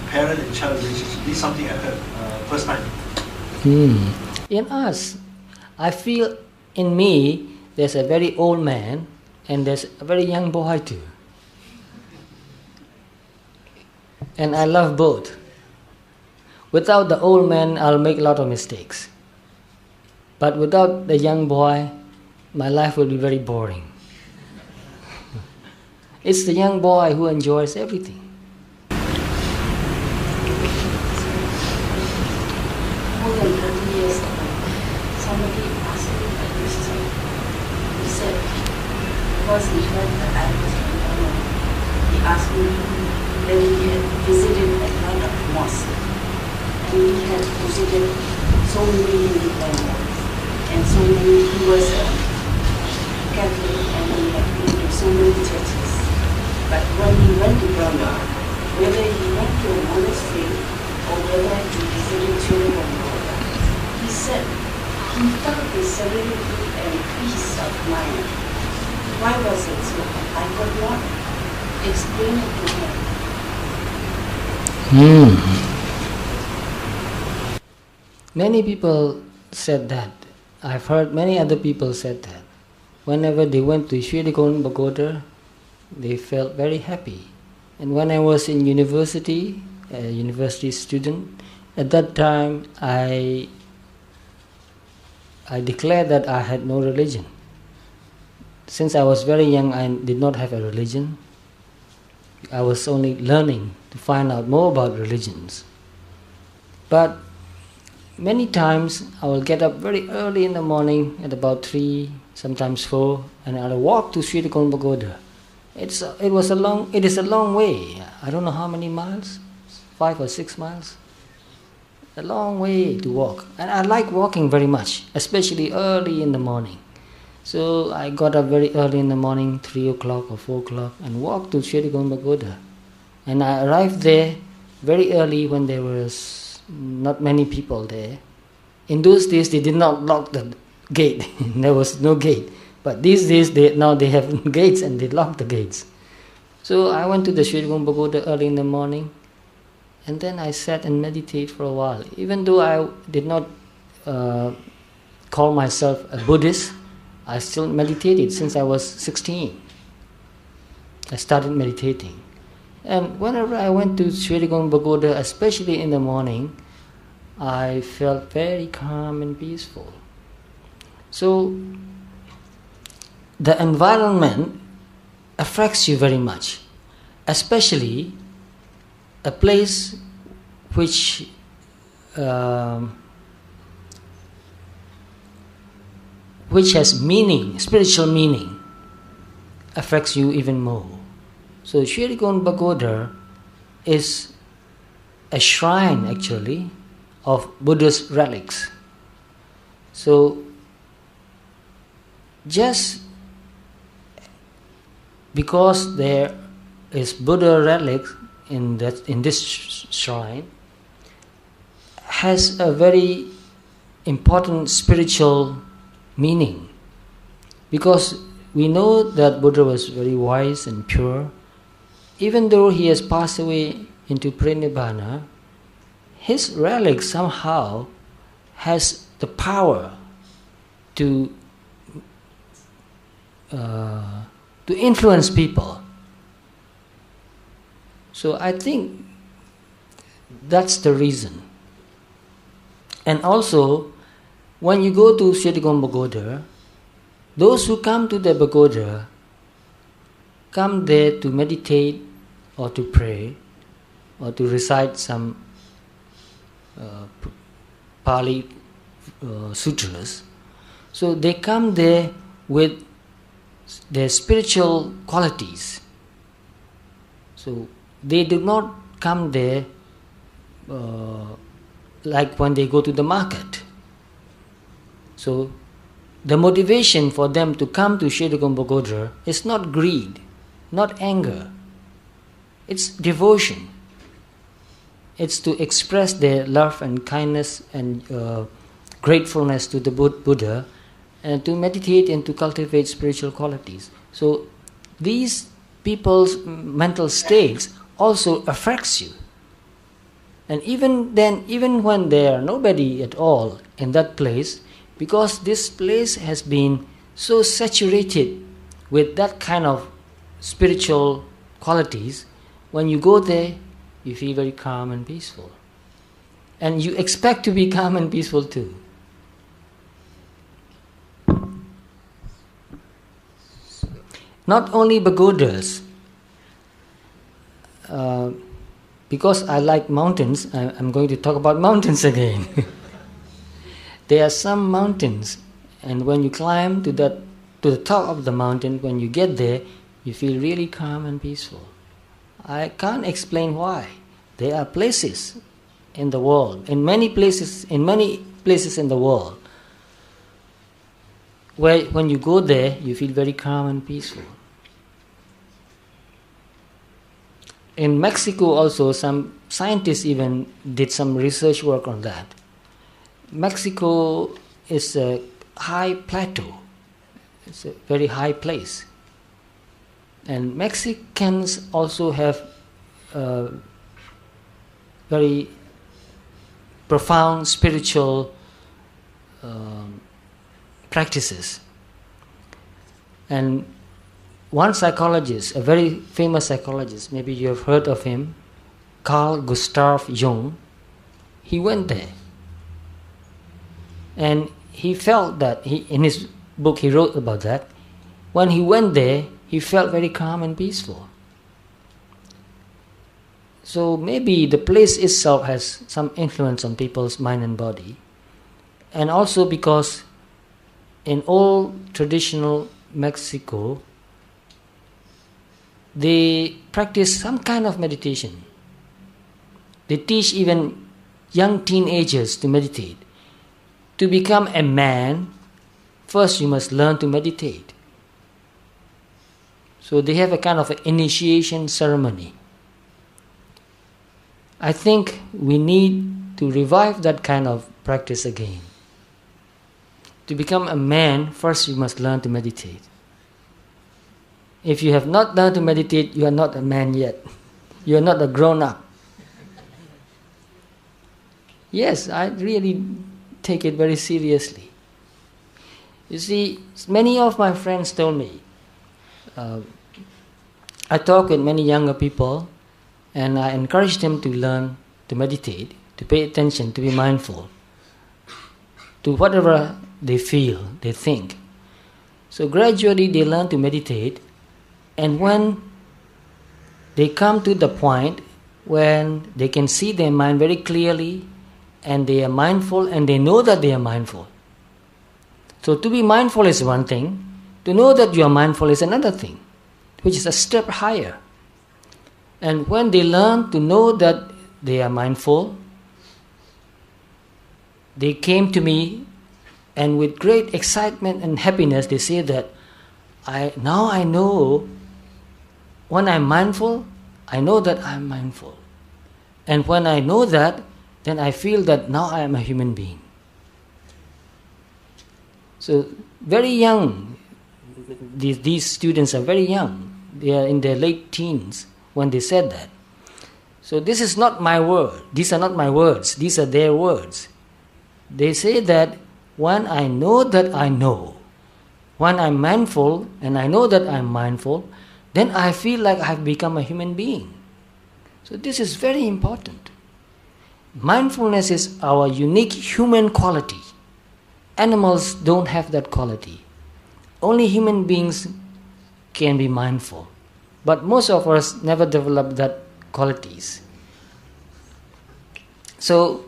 parent and child relationship, this is something I heard first time. In us, I feel in me, there's a very old man and there's a very young boy too. And I love both. Without the old man, I'll make a lot of mistakes. But without the young boy, my life will be very boring. It's the young boy who enjoys everything. More than 30 years ago, somebody asked me a question. He said, because he heard that I was from Dhamma, he asked me that he had visited a lot of mosques. And he had visited so many independents. And so many, he was a Catholic and he had been to so many churches. But when he went to Burma, whether he went to a monastery or whether he visited children of God, he said he felt the serenity and peace of mind. Why was it so? I could not explain it to him. Many people said that. I've heard many other people said that. Whenever they went to Sri Pagoda, they felt very happy. And when I was in university, a university student, at that time I declared that I had no religion. Since I was very young, I did not have a religion. I was only learning to find out more about religions. But many times I will get up very early in the morning at about 3, sometimes 4, and I'll walk to Sri Tikon Pagoda. It is a long way. I don't know how many miles, 5 or 6 miles. A long way to walk. And I like walking very much, especially early in the morning. So I got up very early in the morning, 3 o'clock or 4 o'clock, and walked to Sri Tikon Pagoda. And I arrived there very early when there was not many people there. In those days, they did not lock the gate. There was no gate. But these days, now they have gates and they lock the gates. So I went to the Sri Tikon Pagoda early in the morning, and then I sat and meditated for a while. Even though I did not call myself a Buddhist, I still meditated since I was 16. I started meditating. And whenever I went to Sri Tikon Pagoda, especially in the morning, I felt very calm and peaceful. So the environment affects you very much, especially a place which has meaning, spiritual meaning, affects you even more. So Sri Tikon Pagoda is a shrine actually of Buddha's relics. So just because there is Buddha relics in this shrine has a very important spiritual meaning, because we know that Buddha was very wise and pure. Even though he has passed away into Pranirvana, his relic somehow has the power to influence people. So I think that's the reason. And also, when you go to Sri Tikon Pagoda, those who come to the pagoda come there to meditate or to pray or to recite some Pali sutras. So they come there with their spiritual qualities. So they do not come there like when they go to the market. So the motivation for them to come to Sri Tikon Pagoda is not greed, not anger. It's devotion. It's to express their love and kindness and gratefulness to the Buddha, and to meditate and to cultivate spiritual qualities. So these people's mental states also affects you. And even then, even when there are nobody at all in that place, because this place has been so saturated with that kind of spiritual qualities, when you go there, you feel very calm and peaceful. And you expect to be calm and peaceful too. Not only pagodas, because I like mountains, I'm going to talk about mountains again. There are some mountains, and when you climb to the top of the mountain, when you get there, you feel really calm and peaceful. I can't explain why. There are places in the world, in many places in the world, where when you go there, you feel very calm and peaceful. In Mexico also, some scientists even did some research work on that. Mexico is a high plateau. It's a very high place. And Mexicans also have very profound spiritual practices. And one psychologist, a very famous psychologist, maybe you have heard of him, Carl Gustav Jung, he went there. And he felt that, in his book he wrote about that, when he went there, he felt very calm and peaceful. So maybe the place itself has some influence on people's mind and body. And also because in old traditional Mexico, they practice some kind of meditation. They teach even young teenagers to meditate. To become a man, first you must learn to meditate. So they have a kind of an initiation ceremony. I think we need to revive that kind of practice again. To become a man, first you must learn to meditate. If you have not learned to meditate, you are not a man yet. You are not a grown-up. Yes, I really take it very seriously. You see, many of my friends told me, I talk with many younger people, and I encourage them to learn to meditate, to pay attention, to be mindful, to whatever they feel, they think. So gradually they learn to meditate, and when they come to the point when they can see their mind very clearly, and they are mindful, and they know that they are mindful. So to be mindful is one thing, to know that you are mindful is another thing, which is a step higher. And when they learn to know that they are mindful, they came to me, and with great excitement and happiness they say that now I know, when I'm mindful, I know that I'm mindful. And when I know that, then I feel that now I am a human being. So very young, these students are very young. They are in their late teens when they said that. So this is not my word. These are not my words. These are their words. They say that when I know that I know, when I'm mindful and I know that I'm mindful, then I feel like I've become a human being. So this is very important. Mindfulness is our unique human quality. Animals don't have that quality. Only human beings can be mindful. But most of us never develop that qualities. So,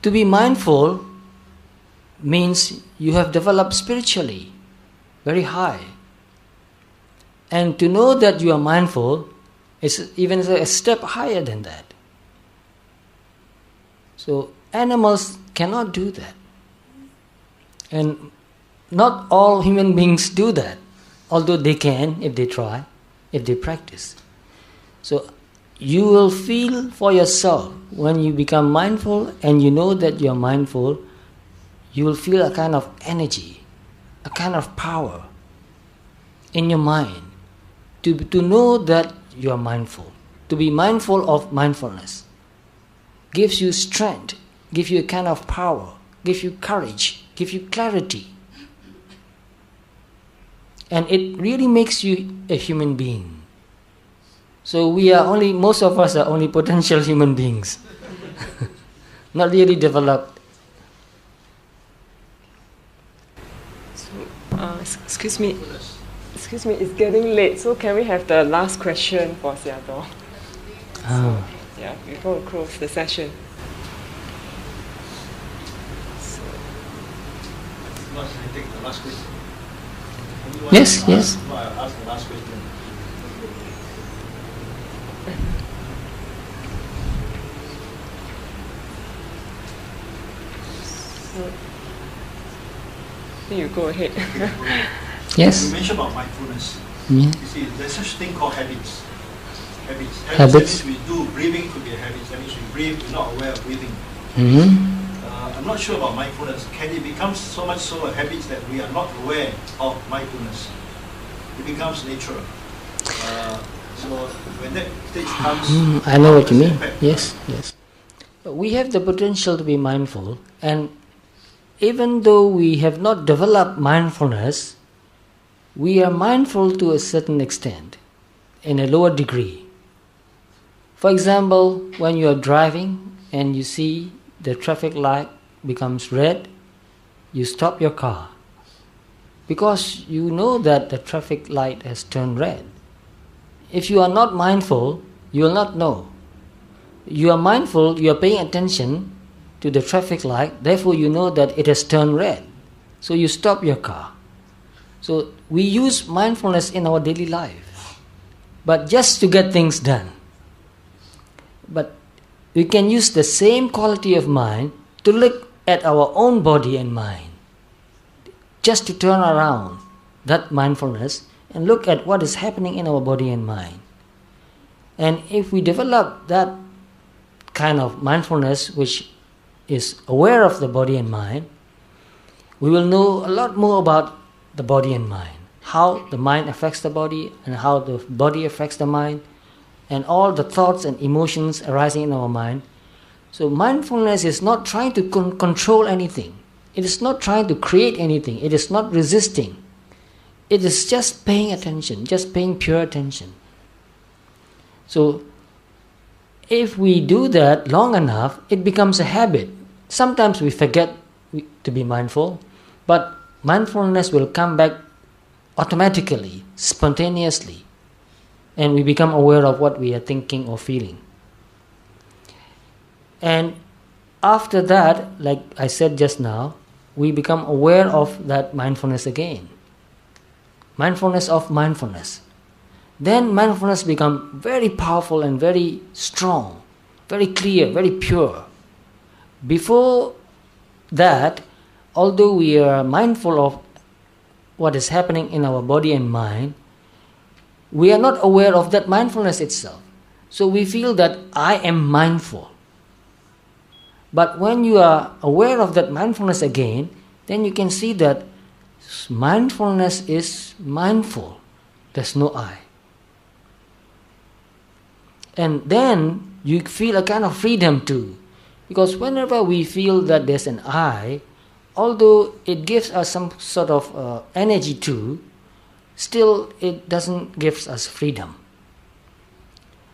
to be mindful means you have developed spiritually very high. And to know that you are mindful is even a step higher than that. So animals cannot do that. And not all human beings do that, although they can if they try, if they practice. So you will feel for yourself when you become mindful and you know that you are mindful, you will feel a kind of energy, a kind of power in your mind to know that you are mindful. To be mindful of mindfulness gives you strength, gives you a kind of power, gives you courage, gives you clarity. And it really makes you a human being. So most of us are only potential human beings. Not really developed. So, excuse me, it's getting late, so can we have the last question for Seattle? Oh. Yeah, before we close the session. Can I take the last question? Yes, yes. I'll ask the last question. You go ahead. Yes. You mentioned about mindfulness. Yeah. You see, there's such thing called habits. Habits. Habits. That means we do. Breathing could be a habit. That means we breathe, we're not aware of breathing. Mm-hmm. I'm not sure about mindfulness. Can it become so much so a habit that we are not aware of mindfulness? It becomes natural. So when that stage comes... I know what you mean. Yes, yes. We have the potential to be mindful, and even though we have not developed mindfulness, we are mindful to a certain extent, in a lower degree. For example, when you are driving and you see the traffic light becomes red, you stop your car because you know that the traffic light has turned red. If you are not mindful, you will not know. You are mindful, you are paying attention to the traffic light, therefore you know that it has turned red. So you stop your car. So we use mindfulness in our daily life, but just to get things done. But we can use the same quality of mind to look at our own body and mind, just to turn around that mindfulness and look at what is happening in our body and mind. And if we develop that kind of mindfulness which is aware of the body and mind, we will know a lot more about the body and mind, how the mind affects the body and how the body affects the mind, and all the thoughts and emotions arising in our mind. So mindfulness is not trying to control anything. It is not trying to create anything. It is not resisting. It is just paying attention, just paying pure attention. So if we do that long enough, it becomes a habit. Sometimes we forget to be mindful, but mindfulness will come back automatically, spontaneously, and we become aware of what we are thinking or feeling. And after that, like I said just now, we become aware of that mindfulness again. Mindfulness of mindfulness. Then mindfulness becomes very powerful and very strong, very clear, very pure. Before that, although we are mindful of what is happening in our body and mind, we are not aware of that mindfulness itself. So we feel that I am mindful. But when you are aware of that mindfulness again, then you can see that mindfulness is mindful. There's no I. And then you feel a kind of freedom too. Because whenever we feel that there's an I, although it gives us some sort of energy too, still it doesn't give us freedom.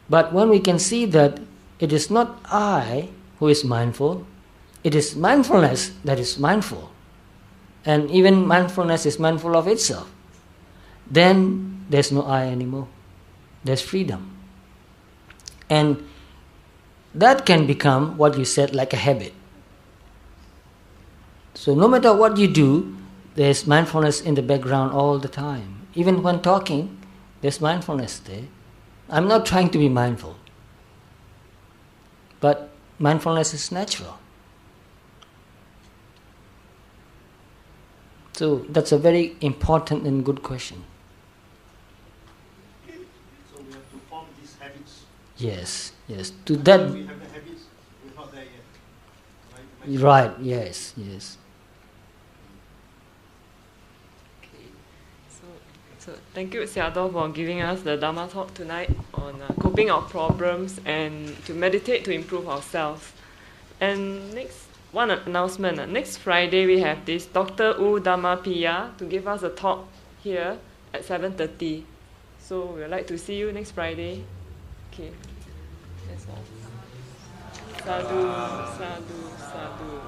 But when we can see that it is not I who is mindful, it is mindfulness that is mindful, and even mindfulness is mindful of itself, then there's no I anymore. There's freedom. And that can become what you said, like a habit. So no matter what you do, there's mindfulness in the background all the time. Even when talking, there's mindfulness there. I'm not trying to be mindful, but mindfulness is natural. So that's a very important and good question. So we have to form these habits. Yes. To that. We have the habits. We're not there yet. Right. Yes. So thank you, Seattle, for giving us the Dhamma talk tonight on coping our problems and to meditate to improve ourselves. And next, one announcement. Next Friday we have this Dr. U Dhamma Piya to give us a talk here at 7:30. So we'd like to see you next Friday. Okay, that's all. Sadhu, sadhu, sadhu.